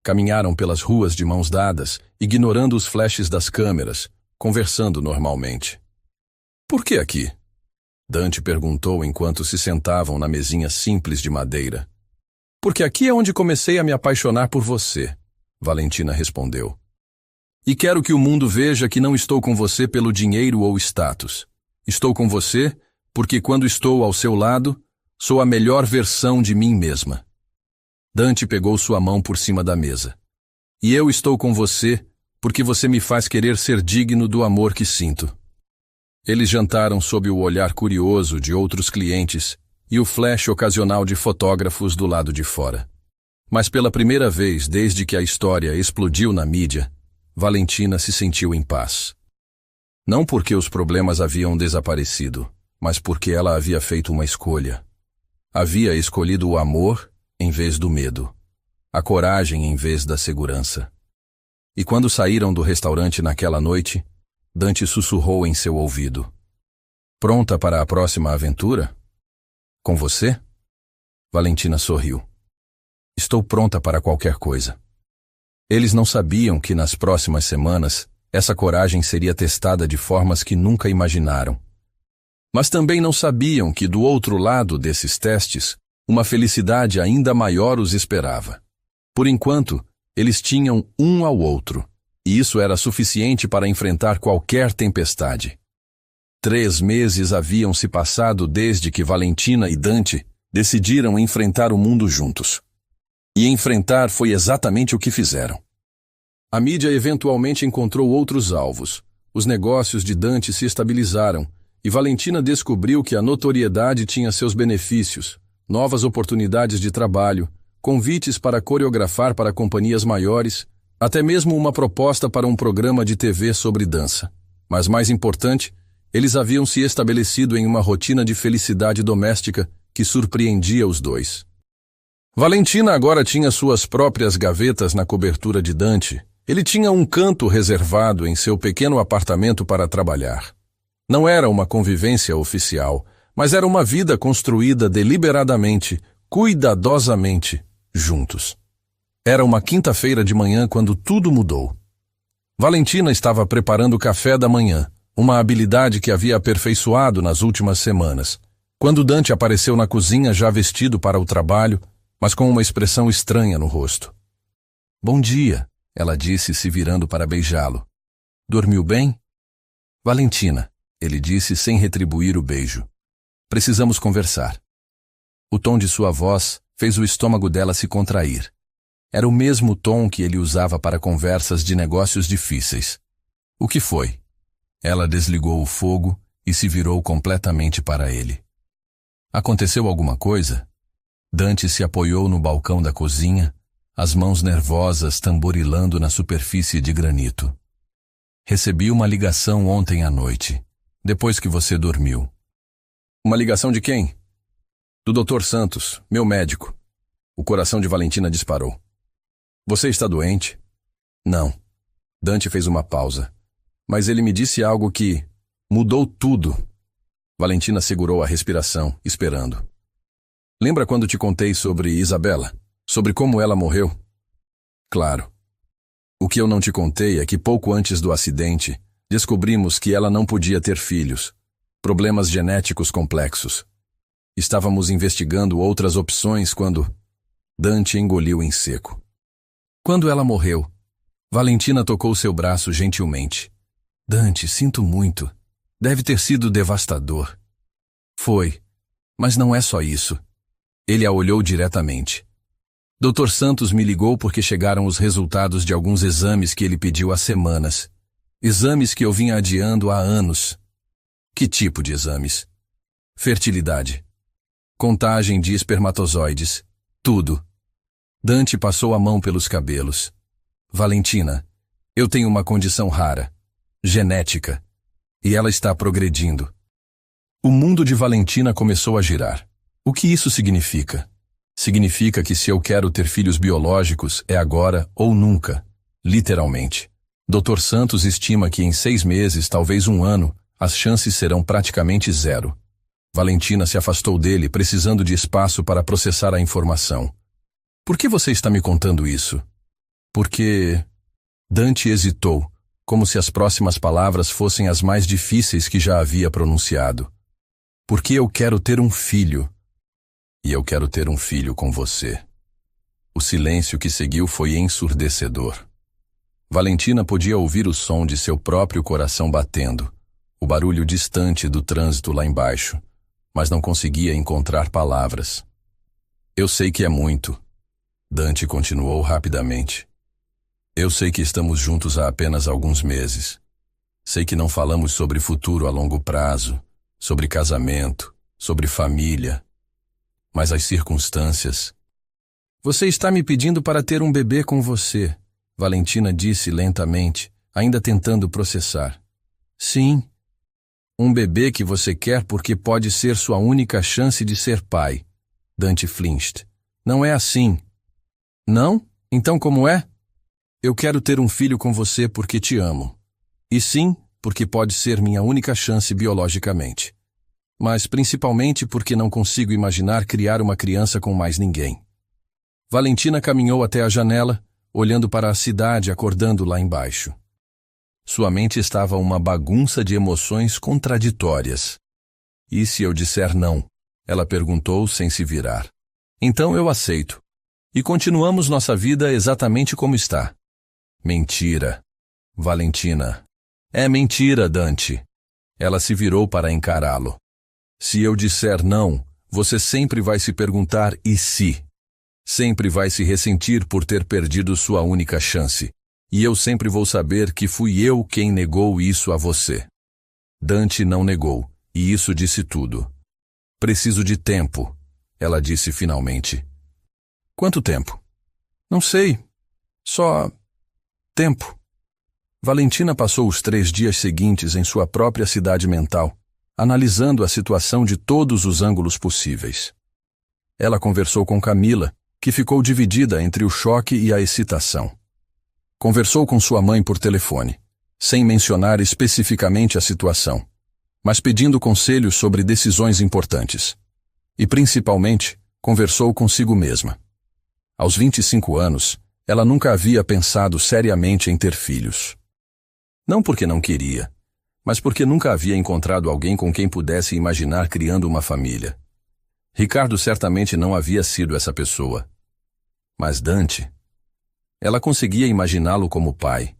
Caminharam pelas ruas de mãos dadas, ignorando os flashes das câmeras, conversando normalmente. Por que aqui? Dante perguntou enquanto se sentavam na mesinha simples de madeira. Porque aqui é onde comecei a me apaixonar por você, Valentina respondeu. E quero que o mundo veja que não estou com você pelo dinheiro ou status. Estou com você porque quando estou ao seu lado, sou a melhor versão de mim mesma. Dante pegou sua mão por cima da mesa. E eu estou com você porque você me faz querer ser digno do amor que sinto. Eles jantaram sob o olhar curioso de outros clientes e o flash ocasional de fotógrafos do lado de fora. Mas pela primeira vez desde que a história explodiu na mídia, Valentina se sentiu em paz. Não porque os problemas haviam desaparecido, mas porque ela havia feito uma escolha. Havia escolhido o amor em vez do medo, a coragem em vez da segurança. E quando saíram do restaurante naquela noite, Dante sussurrou em seu ouvido. Pronta para a próxima aventura? Com você? Valentina sorriu. Estou pronta para qualquer coisa. Eles não sabiam que nas próximas semanas essa coragem seria testada de formas que nunca imaginaram. Mas também não sabiam que do outro lado desses testes, uma felicidade ainda maior os esperava. Por enquanto, eles tinham um ao outro, e isso era suficiente para enfrentar qualquer tempestade. 3 meses haviam se passado desde que Valentina e Dante decidiram enfrentar o mundo juntos. E enfrentar foi exatamente o que fizeram. A mídia eventualmente encontrou outros alvos. Os negócios de Dante se estabilizaram, e Valentina descobriu que a notoriedade tinha seus benefícios, novas oportunidades de trabalho, convites para coreografar para companhias maiores, até mesmo uma proposta para um programa de TV sobre dança. Mas mais importante, eles haviam se estabelecido em uma rotina de felicidade doméstica que surpreendia os dois. Valentina agora tinha suas próprias gavetas na cobertura de Dante. Ele tinha um canto reservado em seu pequeno apartamento para trabalhar. Não era uma convivência oficial, mas era uma vida construída deliberadamente, cuidadosamente, juntos. Era uma quinta-feira de manhã quando tudo mudou. Valentina estava preparando o café da manhã, uma habilidade que havia aperfeiçoado nas últimas semanas, quando Dante apareceu na cozinha já vestido para o trabalho, mas com uma expressão estranha no rosto. Bom dia, ela disse, se virando para beijá-lo. Dormiu bem? Valentina, ele disse sem retribuir o beijo. Precisamos conversar. O tom de sua voz fez o estômago dela se contrair. Era o mesmo tom que ele usava para conversas de negócios difíceis. O que foi? Ela desligou o fogo e se virou completamente para ele. Aconteceu alguma coisa? Dante se apoiou no balcão da cozinha, as mãos nervosas tamborilando na superfície de granito. Recebi uma ligação ontem à noite, depois que você dormiu. Uma ligação de quem? Do Dr. Santos, meu médico. O coração de Valentina disparou. Você está doente? Não. Dante fez uma pausa. Mas ele me disse algo que mudou tudo. Valentina segurou a respiração, esperando. Lembra quando te contei sobre Isabela? Sobre como ela morreu? Claro. O que eu não te contei é que pouco antes do acidente, descobrimos que ela não podia ter filhos. Problemas genéticos complexos. Estávamos investigando outras opções quando Dante engoliu em seco. Quando ela morreu, Valentina tocou seu braço gentilmente. Dante, sinto muito. Deve ter sido devastador. Foi, mas não é só isso. Ele a olhou diretamente. Dr. Santos me ligou porque chegaram os resultados de alguns exames que ele pediu há semanas. Exames que eu vinha adiando há anos. Que tipo de exames? Fertilidade. Contagem de espermatozoides. Tudo. Dante passou a mão pelos cabelos. Valentina, eu tenho uma condição rara. Genética. E ela está progredindo. O mundo de Valentina começou a girar. O que isso significa? Significa que se eu quero ter filhos biológicos, é agora ou nunca. Literalmente. Dr. Santos estima que em 6 meses, talvez 1 ano, as chances serão praticamente zero. Valentina se afastou dele, precisando de espaço para processar a informação. Por que você está me contando isso? Porque... Dante hesitou, como se as próximas palavras fossem as mais difíceis que já havia pronunciado. Porque eu quero ter um filho. E eu quero ter um filho com você. O silêncio que seguiu foi ensurdecedor. Valentina podia ouvir o som de seu próprio coração batendo, o barulho distante do trânsito lá embaixo, mas não conseguia encontrar palavras. Eu sei que é muito. Dante continuou rapidamente. Eu sei que estamos juntos há apenas alguns meses. Sei que não falamos sobre futuro a longo prazo, sobre casamento, sobre família. Mas as circunstâncias... Você está me pedindo para ter um bebê com você, Valentina disse lentamente, ainda tentando processar. Sim. Um bebê que você quer porque pode ser sua única chance de ser pai. Dante flinched. Não é assim. Não? Então como é? Eu quero ter um filho com você porque te amo. E sim, porque pode ser minha única chance biologicamente. Mas principalmente porque não consigo imaginar criar uma criança com mais ninguém. Valentina caminhou até a janela, olhando para a cidade acordando lá embaixo. Sua mente estava uma bagunça de emoções contraditórias. E se eu disser não? Ela perguntou sem se virar. Então eu aceito. E continuamos nossa vida exatamente como está. Mentira. Valentina. É mentira, Dante. Ela se virou para encará-lo. Se eu disser não, você sempre vai se perguntar e se? Sempre vai se ressentir por ter perdido sua única chance. E eu sempre vou saber que fui eu quem negou isso a você. Dante não negou, e isso disse tudo. Preciso de tempo, ela disse finalmente. Quanto tempo? Não sei. Só... tempo. Valentina passou os 3 dias seguintes em sua própria cidade mental, analisando a situação de todos os ângulos possíveis. Ela conversou com Camila, que ficou dividida entre o choque e a excitação. Conversou com sua mãe por telefone, sem mencionar especificamente a situação, mas pedindo conselhos sobre decisões importantes. E, principalmente, conversou consigo mesma. Aos 25 anos, ela nunca havia pensado seriamente em ter filhos. Não porque não queria, mas porque nunca havia encontrado alguém com quem pudesse imaginar criando uma família. Ricardo certamente não havia sido essa pessoa. Mas Dante... Ela conseguia imaginá-lo como pai.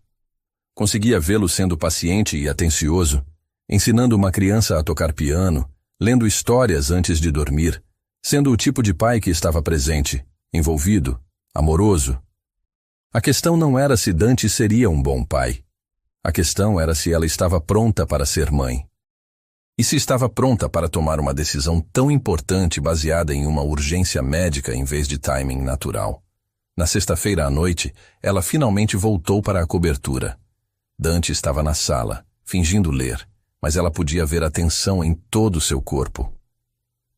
Conseguia vê-lo sendo paciente e atencioso, ensinando uma criança a tocar piano, lendo histórias antes de dormir, sendo o tipo de pai que estava presente, envolvido, amoroso. A questão não era se Dante seria um bom pai. A questão era se ela estava pronta para ser mãe. E se estava pronta para tomar uma decisão tão importante baseada em uma urgência médica em vez de timing natural. Na sexta-feira à noite, ela finalmente voltou para a cobertura. Dante estava na sala, fingindo ler, mas ela podia ver a tensão em todo o seu corpo.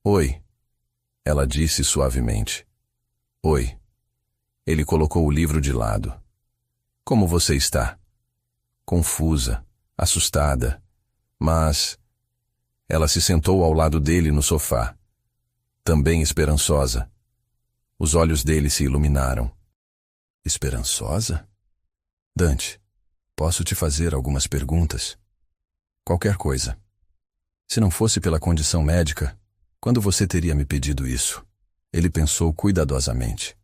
Oi, ela disse suavemente. Oi. Ele colocou o livro de lado. Como você está? Confusa, assustada, mas... Ela se sentou ao lado dele no sofá, também esperançosa. Os olhos dele se iluminaram. Esperançosa? Dante, posso te fazer algumas perguntas? Qualquer coisa. Se não fosse pela condição médica, quando você teria me pedido isso? Ele pensou cuidadosamente.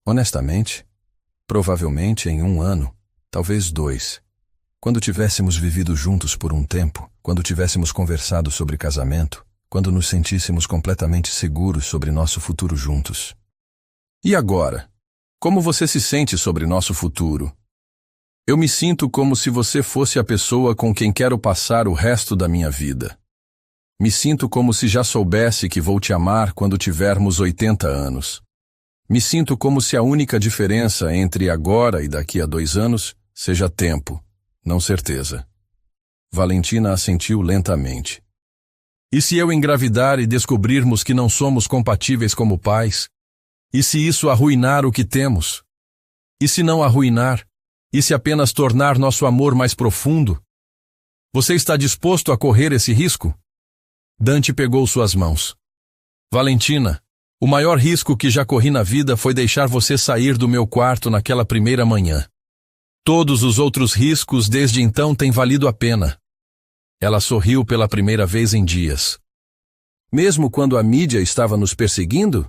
Honestamente, provavelmente em 1 ano, talvez 2. Quando tivéssemos vivido juntos por um tempo, quando tivéssemos conversado sobre casamento, quando nos sentíssemos completamente seguros sobre nosso futuro juntos. E agora? Como você se sente sobre nosso futuro? Eu me sinto como se você fosse a pessoa com quem quero passar o resto da minha vida. Me sinto como se já soubesse que vou te amar quando tivermos 80 anos. Me sinto como se a única diferença entre agora e daqui a 2 anos seja tempo, não certeza. Valentina assentiu lentamente. E se eu engravidar e descobrirmos que não somos compatíveis como pais? E se isso arruinar o que temos? E se não arruinar? E se apenas tornar nosso amor mais profundo? Você está disposto a correr esse risco? Dante pegou suas mãos. Valentina, o maior risco que já corri na vida foi deixar você sair do meu quarto naquela primeira manhã. Todos os outros riscos desde então têm valido a pena. Ela sorriu pela primeira vez em dias. Mesmo quando a mídia estava nos perseguindo?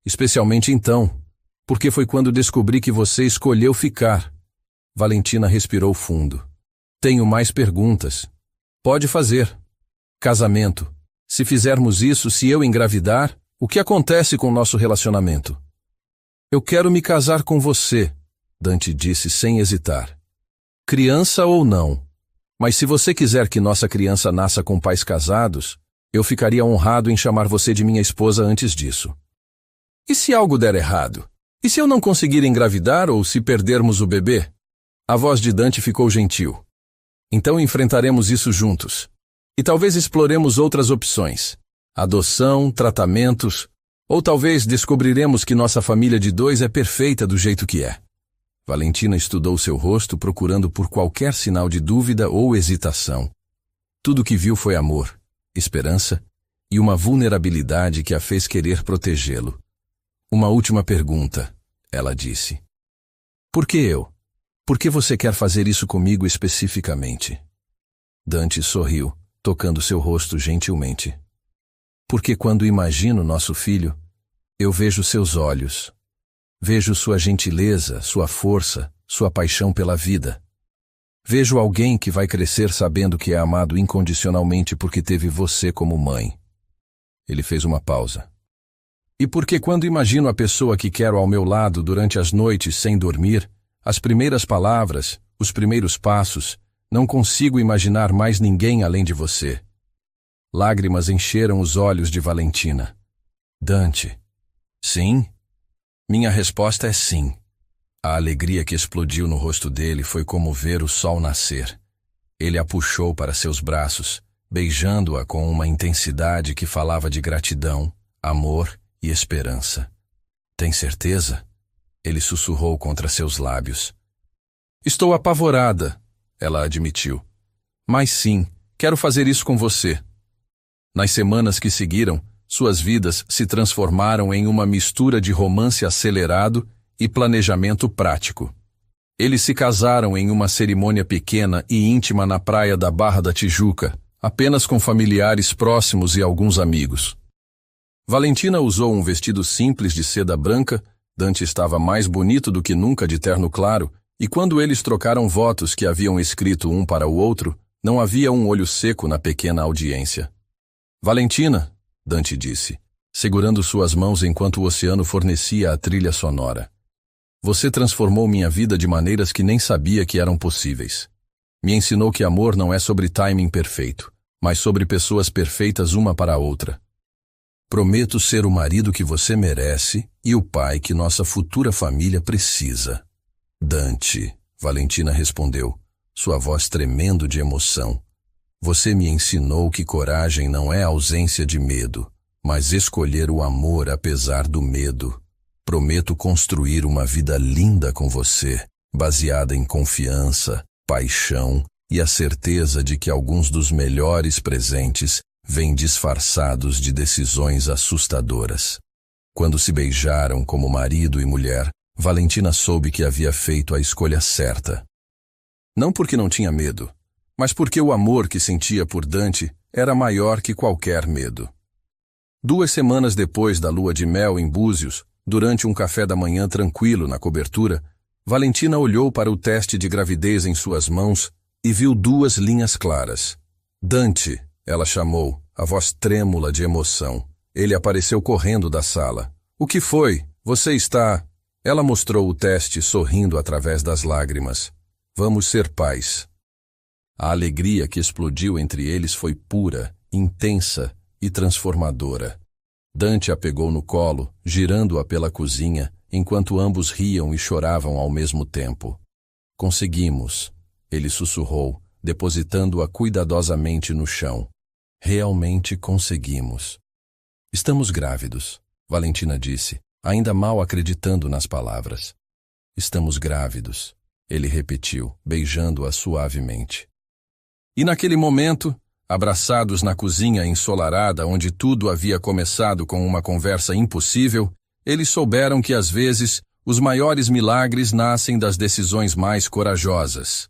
Especialmente então, porque foi quando descobri que você escolheu ficar. Valentina respirou fundo. Tenho mais perguntas. Pode fazer. Casamento. Se fizermos isso, se eu engravidar, o que acontece com o nosso relacionamento? Eu quero me casar com você, Dante disse sem hesitar. Criança ou não? Mas se você quiser que nossa criança nasça com pais casados, eu ficaria honrado em chamar você de minha esposa antes disso. E se algo der errado? E se eu não conseguir engravidar ou se perdermos o bebê? A voz de Dante ficou gentil. Então enfrentaremos isso juntos. E talvez exploremos outras opções. Adoção, tratamentos, ou talvez descobriremos que nossa família de 2 é perfeita do jeito que é. Valentina estudou seu rosto procurando por qualquer sinal de dúvida ou hesitação. Tudo que viu foi amor, esperança e uma vulnerabilidade que a fez querer protegê-lo. Uma última pergunta, ela disse. Por que eu? Por que você quer fazer isso comigo especificamente? Dante sorriu, tocando seu rosto gentilmente. Porque quando imagino nosso filho, eu vejo seus olhos. Vejo sua gentileza, sua força, sua paixão pela vida. Vejo alguém que vai crescer sabendo que é amado incondicionalmente porque teve você como mãe. Ele fez uma pausa. E porque quando imagino a pessoa que quero ao meu lado durante as noites sem dormir, as primeiras palavras, os primeiros passos, não consigo imaginar mais ninguém além de você. Lágrimas encheram os olhos de Valentina. Dante. Sim? Minha resposta é sim. A alegria que explodiu no rosto dele foi como ver o sol nascer. Ele a puxou para seus braços, beijando-a com uma intensidade que falava de gratidão, amor e esperança. Tem certeza? Ele sussurrou contra seus lábios. Estou apavorada, ela admitiu. Mas sim, quero fazer isso com você. Nas semanas que seguiram, suas vidas se transformaram em uma mistura de romance acelerado e planejamento prático. Eles se casaram em uma cerimônia pequena e íntima na praia da Barra da Tijuca, apenas com familiares próximos e alguns amigos. Valentina usou um vestido simples de seda branca, Dante estava mais bonito do que nunca de terno claro, e quando eles trocaram votos que haviam escrito um para o outro, não havia um olho seco na pequena audiência. Valentina, Dante disse, segurando suas mãos enquanto o oceano fornecia a trilha sonora. Você transformou minha vida de maneiras que nem sabia que eram possíveis. Me ensinou que amor não é sobre timing perfeito, mas sobre pessoas perfeitas uma para a outra. Prometo ser o marido que você merece e o pai que nossa futura família precisa. Dante, Valentina respondeu, sua voz tremendo de emoção. Você me ensinou que coragem não é ausência de medo, mas escolher o amor apesar do medo. Prometo construir uma vida linda com você, baseada em confiança, paixão e a certeza de que alguns dos melhores presentes vêm disfarçados de decisões assustadoras. Quando se beijaram como marido e mulher, Valentina soube que havia feito a escolha certa. Não porque não tinha medo, mas porque o amor que sentia por Dante era maior que qualquer medo. 2 semanas depois da lua de mel em Búzios, durante um café da manhã tranquilo na cobertura, Valentina olhou para o teste de gravidez em suas mãos e viu 2 linhas claras. Dante, ela chamou, a voz trêmula de emoção. Ele apareceu correndo da sala. O que foi? Você está... Ela mostrou o teste sorrindo através das lágrimas. Vamos ser pais. A alegria que explodiu entre eles foi pura, intensa e transformadora. Dante a pegou no colo, girando-a pela cozinha, enquanto ambos riam e choravam ao mesmo tempo. Conseguimos, ele sussurrou, depositando-a cuidadosamente no chão. Realmente conseguimos. Estamos grávidos, Valentina disse, ainda mal acreditando nas palavras. Estamos grávidos, ele repetiu, beijando-a suavemente. E naquele momento, abraçados na cozinha ensolarada onde tudo havia começado com uma conversa impossível, eles souberam que às vezes os maiores milagres nascem das decisões mais corajosas.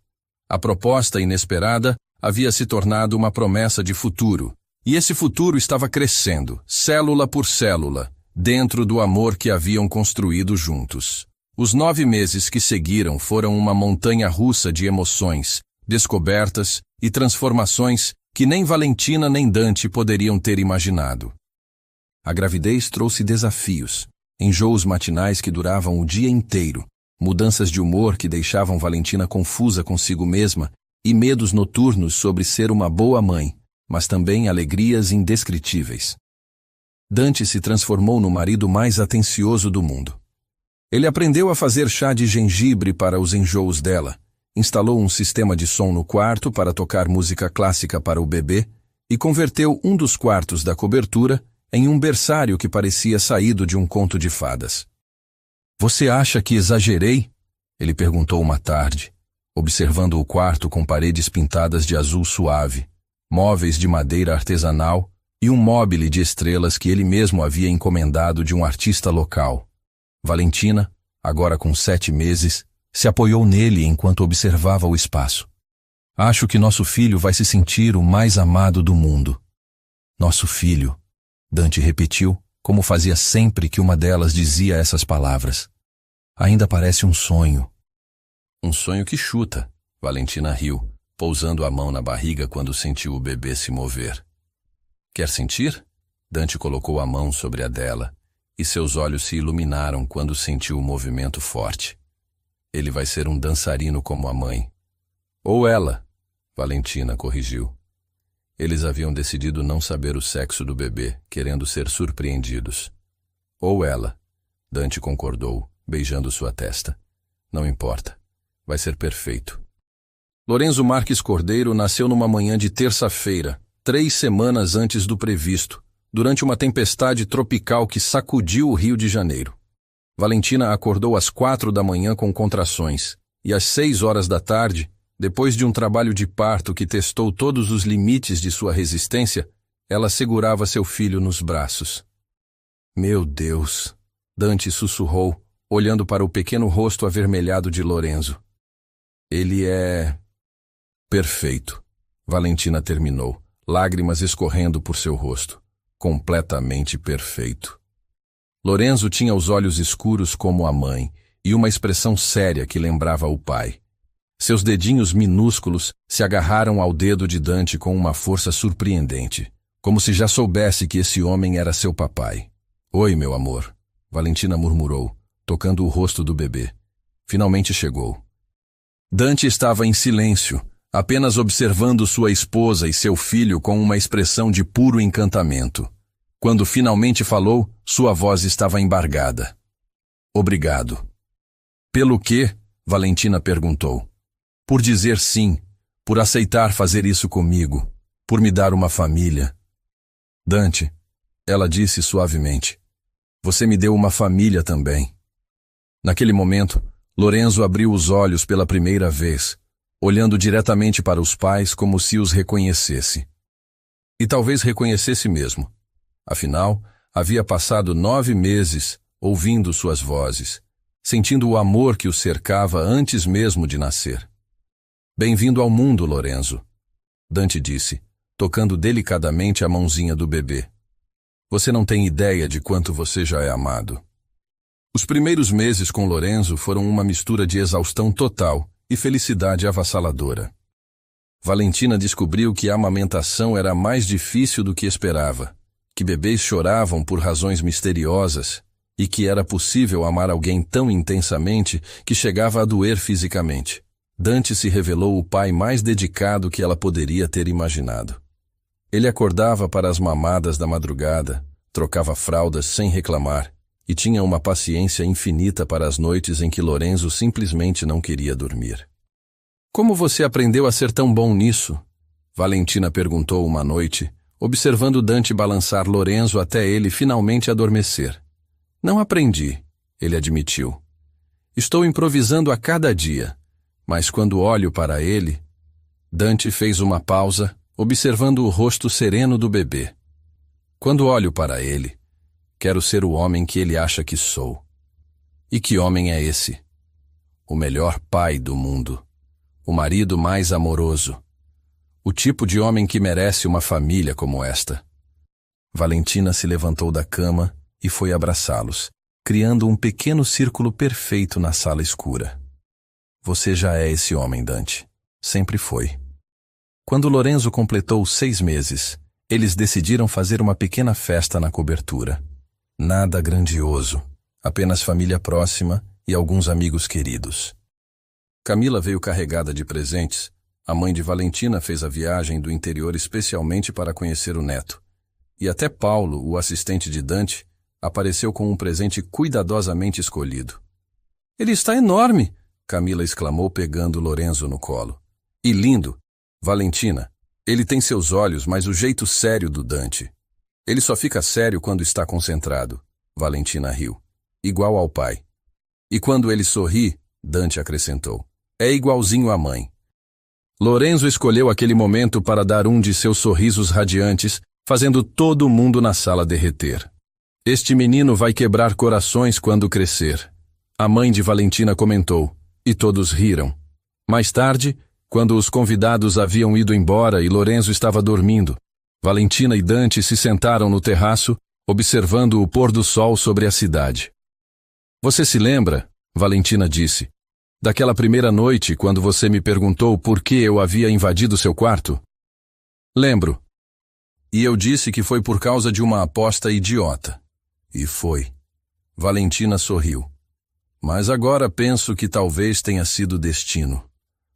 A proposta inesperada havia se tornado uma promessa de futuro, e esse futuro estava crescendo, célula por célula, dentro do amor que haviam construído juntos. Os 9 meses que seguiram foram uma montanha-russa de emoções, descobertas e transformações que nem Valentina nem Dante poderiam ter imaginado. A gravidez trouxe desafios, enjoos matinais que duravam o dia inteiro, mudanças de humor que deixavam Valentina confusa consigo mesma e medos noturnos sobre ser uma boa mãe, mas também alegrias indescritíveis. Dante se transformou no marido mais atencioso do mundo. Ele aprendeu a fazer chá de gengibre para os enjoos dela, instalou um sistema de som no quarto para tocar música clássica para o bebê e converteu um dos quartos da cobertura em um berçário que parecia saído de um conto de fadas. Você acha que exagerei? Ele perguntou uma tarde, observando o quarto com paredes pintadas de azul suave, móveis de madeira artesanal e um mobile de estrelas que ele mesmo havia encomendado de um artista local. Valentina, agora com 7 meses, se apoiou nele enquanto observava o espaço. Acho que nosso filho vai se sentir o mais amado do mundo. Nosso filho, Dante repetiu, como fazia sempre que uma delas dizia essas palavras. Ainda parece um sonho. Um sonho que chuta, Valentina riu, pousando a mão na barriga quando sentiu o bebê se mover. Quer sentir? Dante colocou a mão sobre a dela, e seus olhos se iluminaram quando sentiu o movimento forte. Ele vai ser um dançarino como a mãe. Ou ela, Valentina corrigiu. Eles haviam decidido não saber o sexo do bebê, querendo ser surpreendidos. Ou ela, Dante concordou, beijando sua testa. Não importa. Vai ser perfeito. Lorenzo Marques Cordeiro nasceu numa manhã de terça-feira, 3 semanas antes do previsto, durante uma tempestade tropical que sacudiu o Rio de Janeiro. Valentina acordou às 4 da manhã com contrações, e às 6 horas da tarde, depois de um trabalho de parto que testou todos os limites de sua resistência, ela segurava seu filho nos braços. Meu Deus! Dante sussurrou, olhando para o pequeno rosto avermelhado de Lorenzo. Ele é... perfeito, Valentina terminou, lágrimas escorrendo por seu rosto. Completamente perfeito. Lorenzo tinha os olhos escuros como a mãe e uma expressão séria que lembrava o pai. Seus dedinhos minúsculos se agarraram ao dedo de Dante com uma força surpreendente, como se já soubesse que esse homem era seu papai. Oi, meu amor, Valentina murmurou, tocando o rosto do bebê. Finalmente chegou. Dante estava em silêncio, apenas observando sua esposa e seu filho com uma expressão de puro encantamento. Quando finalmente falou, sua voz estava embargada. Obrigado. Pelo quê? Valentina perguntou. Por dizer sim, por aceitar fazer isso comigo, por me dar uma família. Dante, ela disse suavemente, você me deu uma família também. Naquele momento, Lorenzo abriu os olhos pela primeira vez, olhando diretamente para os pais como se os reconhecesse. E talvez reconhecesse mesmo. Afinal, havia passado 9 meses ouvindo suas vozes, sentindo o amor que o cercava antes mesmo de nascer. Bem-vindo ao mundo, Lorenzo, Dante disse, tocando delicadamente a mãozinha do bebê. Você não tem ideia de quanto você já é amado. Os primeiros meses com Lorenzo foram uma mistura de exaustão total e felicidade avassaladora. Valentina descobriu que a amamentação era mais difícil do que esperava, que bebês choravam por razões misteriosas e que era possível amar alguém tão intensamente que chegava a doer fisicamente. Dante se revelou o pai mais dedicado que ela poderia ter imaginado. Ele acordava para as mamadas da madrugada, trocava fraldas sem reclamar e tinha uma paciência infinita para as noites em que Lorenzo simplesmente não queria dormir. Como você aprendeu a ser tão bom nisso? Valentina perguntou uma noite, observando Dante balançar Lorenzo até ele finalmente adormecer. Não aprendi, ele admitiu. Estou improvisando a cada dia, mas quando olho para ele... Dante fez uma pausa, observando o rosto sereno do bebê. Quando olho para ele, quero ser o homem que ele acha que sou. E que homem é esse? O melhor pai do mundo. O marido mais amoroso. O tipo de homem que merece uma família como esta. Valentina se levantou da cama e foi abraçá-los, criando um pequeno círculo perfeito na sala escura. Você já é esse homem, Dante. Sempre foi. Quando Lorenzo completou 6 meses, eles decidiram fazer uma pequena festa na cobertura. Nada grandioso, apenas família próxima e alguns amigos queridos. Camila veio carregada de presentes. A mãe de Valentina fez a viagem do interior especialmente para conhecer o neto. E até Paulo, o assistente de Dante, apareceu com um presente cuidadosamente escolhido. Ele está enorme! Camila exclamou pegando Lorenzo no colo. E lindo! Valentina, ele tem seus olhos, mas o jeito sério do Dante. Ele só fica sério quando está concentrado. Valentina riu. Igual ao pai. E quando ele sorri, Dante acrescentou, é igualzinho à mãe. Lorenzo escolheu aquele momento para dar um de seus sorrisos radiantes, fazendo todo mundo na sala derreter. Este menino vai quebrar corações quando crescer. A mãe de Valentina comentou, e todos riram. Mais tarde, quando os convidados haviam ido embora e Lorenzo estava dormindo, Valentina e Dante se sentaram no terraço, observando o pôr do sol sobre a cidade. Você se lembra, Valentina disse, daquela primeira noite quando você me perguntou por que eu havia invadido seu quarto? Lembro. E eu disse que foi por causa de uma aposta idiota. E foi. Valentina sorriu. Mas agora penso que talvez tenha sido destino.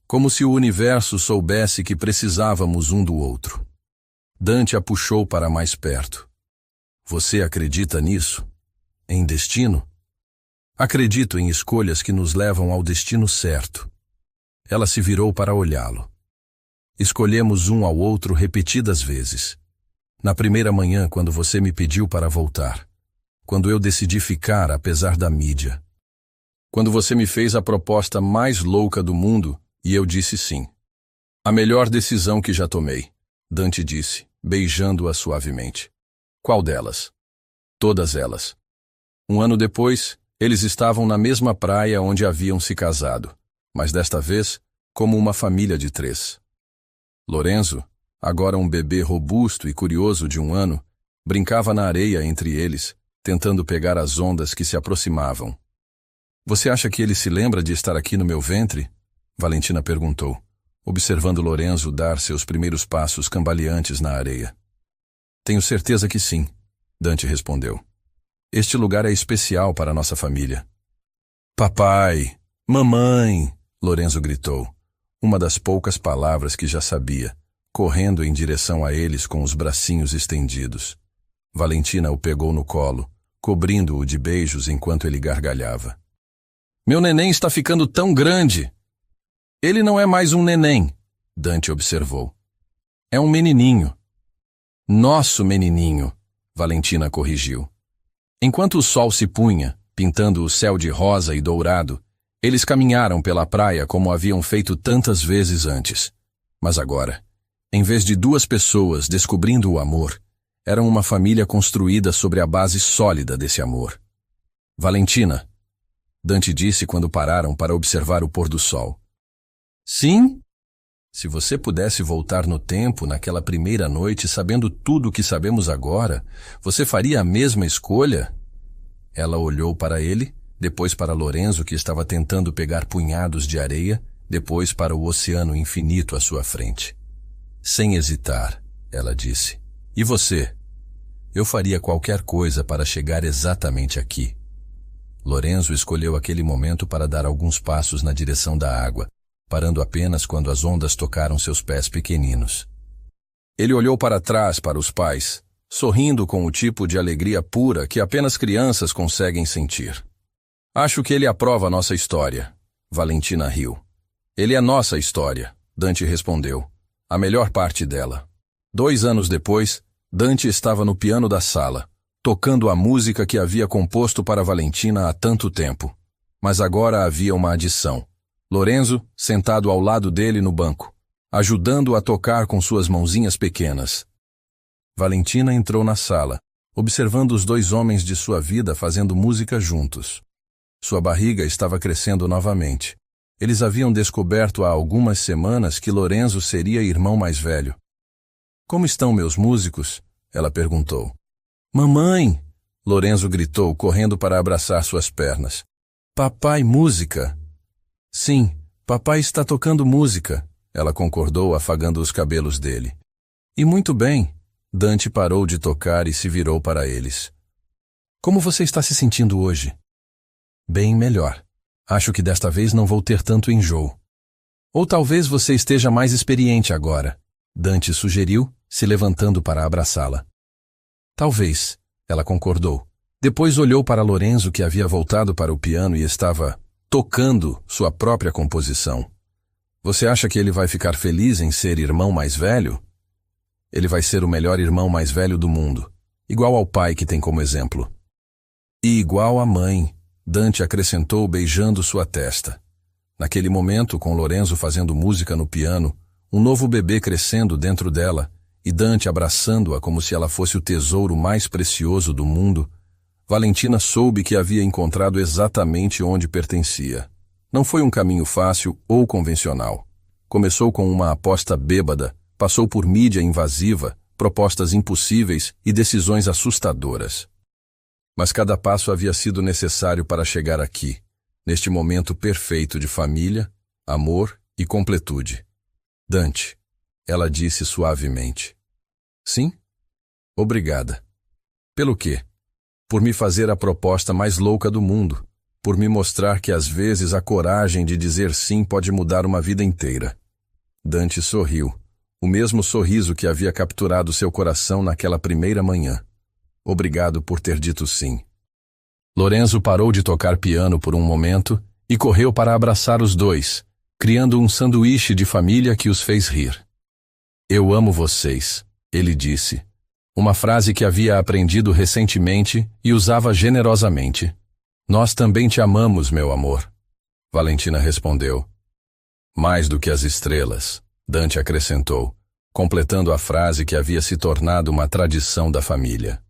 Como se o universo soubesse que precisávamos um do outro. Dante a puxou para mais perto. Você acredita nisso? Em destino? Acredito em escolhas que nos levam ao destino certo. Ela se virou para olhá-lo. Escolhemos um ao outro repetidas vezes. Na primeira manhã, quando você me pediu para voltar. Quando eu decidi ficar, apesar da mídia. Quando você me fez a proposta mais louca do mundo, e eu disse sim. A melhor decisão que já tomei, Dante disse, beijando-a suavemente. Qual delas? Todas elas. Um ano depois, eles estavam na mesma praia onde haviam se casado, mas desta vez, como uma família de 3. Lorenzo, agora um bebê robusto e curioso de 1 ano, brincava na areia entre eles, tentando pegar as ondas que se aproximavam. Você acha que ele se lembra de estar aqui no meu ventre? Valentina perguntou, observando Lorenzo dar seus primeiros passos cambaleantes na areia. Tenho certeza que sim, Dante respondeu. Este lugar é especial para nossa família. Papai, mamãe, Lorenzo gritou, uma das poucas palavras que já sabia, correndo em direção a eles com os bracinhos estendidos. Valentina o pegou no colo, cobrindo-o de beijos enquanto ele gargalhava. Meu neném está ficando tão grande! Ele não é mais um neném, Dante observou. É um menininho. Nosso menininho, Valentina corrigiu. Enquanto o sol se punha, pintando o céu de rosa e dourado, Eles caminharam pela praia como haviam feito tantas vezes antes. Mas agora, em vez de duas pessoas descobrindo o amor, eram uma família construída sobre a base sólida desse amor. Valentina, Dante disse quando pararam para observar o pôr do sol. Sim? Se você pudesse voltar no tempo naquela primeira noite sabendo tudo o que sabemos agora, você faria a mesma escolha? Ela olhou para ele, depois para Lorenzo, que estava tentando pegar punhados de areia, depois para o oceano infinito à sua frente. Sem hesitar, ela disse. E você? Eu faria qualquer coisa para chegar exatamente aqui. Lorenzo escolheu aquele momento para dar alguns passos na direção da água, parando apenas quando as ondas tocaram seus pés pequeninos. Ele olhou para trás para os pais, sorrindo com o tipo de alegria pura que apenas crianças conseguem sentir. Acho que ele aprova nossa história. Valentina riu. Ele é nossa história, Dante respondeu. A melhor parte dela. 2 anos depois, Dante estava no piano da sala, tocando a música que havia composto para Valentina há tanto tempo. Mas agora havia uma adição. Lorenzo, sentado ao lado dele no banco, ajudando-o a tocar com suas mãozinhas pequenas. Valentina entrou na sala, observando os 2 homens de sua vida fazendo música juntos. Sua barriga estava crescendo novamente. Eles haviam descoberto há algumas semanas que Lorenzo seria irmão mais velho. Como estão meus músicos? Ela perguntou. Mamãe! Lorenzo gritou, correndo para abraçar suas pernas. Papai, música! Sim, papai está tocando música, ela concordou, afagando os cabelos dele. E muito bem. Dante parou de tocar e se virou para eles. Como você está se sentindo hoje? Bem melhor. Acho que desta vez não vou ter tanto enjoo. Ou talvez você esteja mais experiente agora, Dante sugeriu, se levantando para abraçá-la. Talvez, ela concordou. Depois olhou para Lorenzo, que havia voltado para o piano e estava tocando sua própria composição. Você acha que ele vai ficar feliz em ser irmão mais velho? Ele vai ser o melhor irmão mais velho do mundo, igual ao pai que tem como exemplo. E igual à mãe, Dante acrescentou, beijando sua testa. Naquele momento, com Lorenzo fazendo música no piano, um novo bebê crescendo dentro dela, e Dante abraçando-a como se ela fosse o tesouro mais precioso do mundo, Valentina soube que havia encontrado exatamente onde pertencia. Não foi um caminho fácil ou convencional. Começou com uma aposta bêbada, passou por mídia invasiva, propostas impossíveis e decisões assustadoras. Mas cada passo havia sido necessário para chegar aqui, neste momento perfeito de família, amor e completude. Dante, ela disse suavemente. Sim? Obrigada. Pelo quê? Por me fazer a proposta mais louca do mundo, por me mostrar que às vezes a coragem de dizer sim pode mudar uma vida inteira. Dante sorriu, o mesmo sorriso que havia capturado seu coração naquela primeira manhã. Obrigado por ter dito sim. Lorenzo parou de tocar piano por um momento e correu para abraçar os 2, criando um sanduíche de família que os fez rir. Eu amo vocês, ele disse. Uma frase que havia aprendido recentemente e usava generosamente. Nós também te amamos, meu amor. Valentina respondeu. Mais do que as estrelas, Dante acrescentou, completando a frase que havia se tornado uma tradição da família.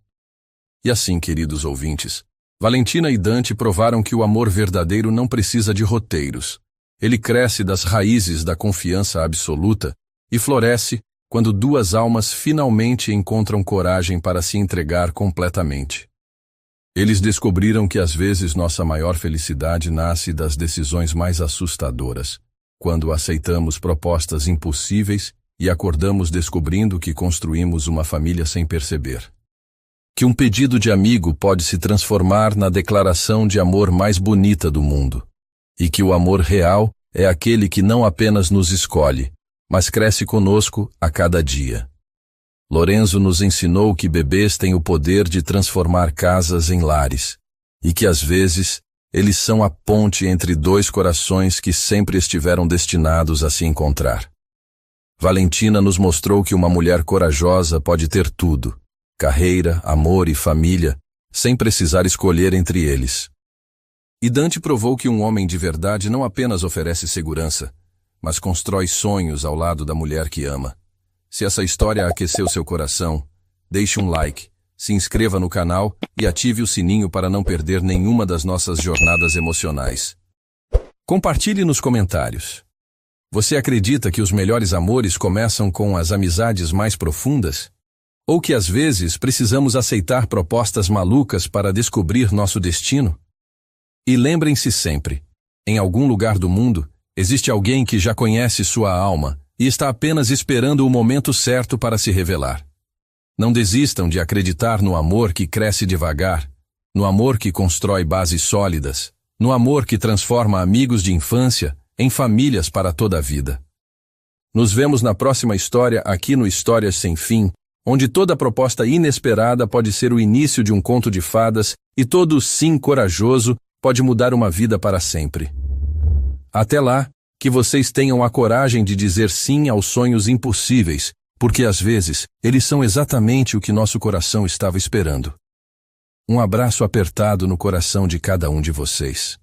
E assim, queridos ouvintes, Valentina e Dante provaram que o amor verdadeiro não precisa de roteiros. Ele cresce das raízes da confiança absoluta e floresce quando 2 almas finalmente encontram coragem para se entregar completamente. Eles descobriram que às vezes nossa maior felicidade nasce das decisões mais assustadoras, quando aceitamos propostas impossíveis e acordamos descobrindo que construímos uma família sem perceber. Que um pedido de amigo pode se transformar na declaração de amor mais bonita do mundo, e que o amor real é aquele que não apenas nos escolhe, mas cresce conosco a cada dia. Lorenzo nos ensinou que bebês têm o poder de transformar casas em lares, e que às vezes eles são a ponte entre 2 corações que sempre estiveram destinados a se encontrar. Valentina nos mostrou que uma mulher corajosa pode ter tudo, carreira, amor e família, sem precisar escolher entre eles. E Dante provou que um homem de verdade não apenas oferece segurança, mas constrói sonhos ao lado da mulher que ama. Se essa história aqueceu seu coração, deixe um like, se inscreva no canal e ative o sininho para não perder nenhuma das nossas jornadas emocionais. Compartilhe nos comentários. Você acredita que os melhores amores começam com as amizades mais profundas? Ou que às vezes precisamos aceitar propostas malucas para descobrir nosso destino? E lembrem-se sempre, em algum lugar do mundo, existe alguém que já conhece sua alma e está apenas esperando o momento certo para se revelar. Não desistam de acreditar no amor que cresce devagar, no amor que constrói bases sólidas, no amor que transforma amigos de infância em famílias para toda a vida. Nos vemos na próxima história aqui no Histórias Sem Fim, onde toda proposta inesperada pode ser o início de um conto de fadas e todo sim corajoso pode mudar uma vida para sempre. Até lá, que vocês tenham a coragem de dizer sim aos sonhos impossíveis, porque às vezes eles são exatamente o que nosso coração estava esperando. Um abraço apertado no coração de cada um de vocês.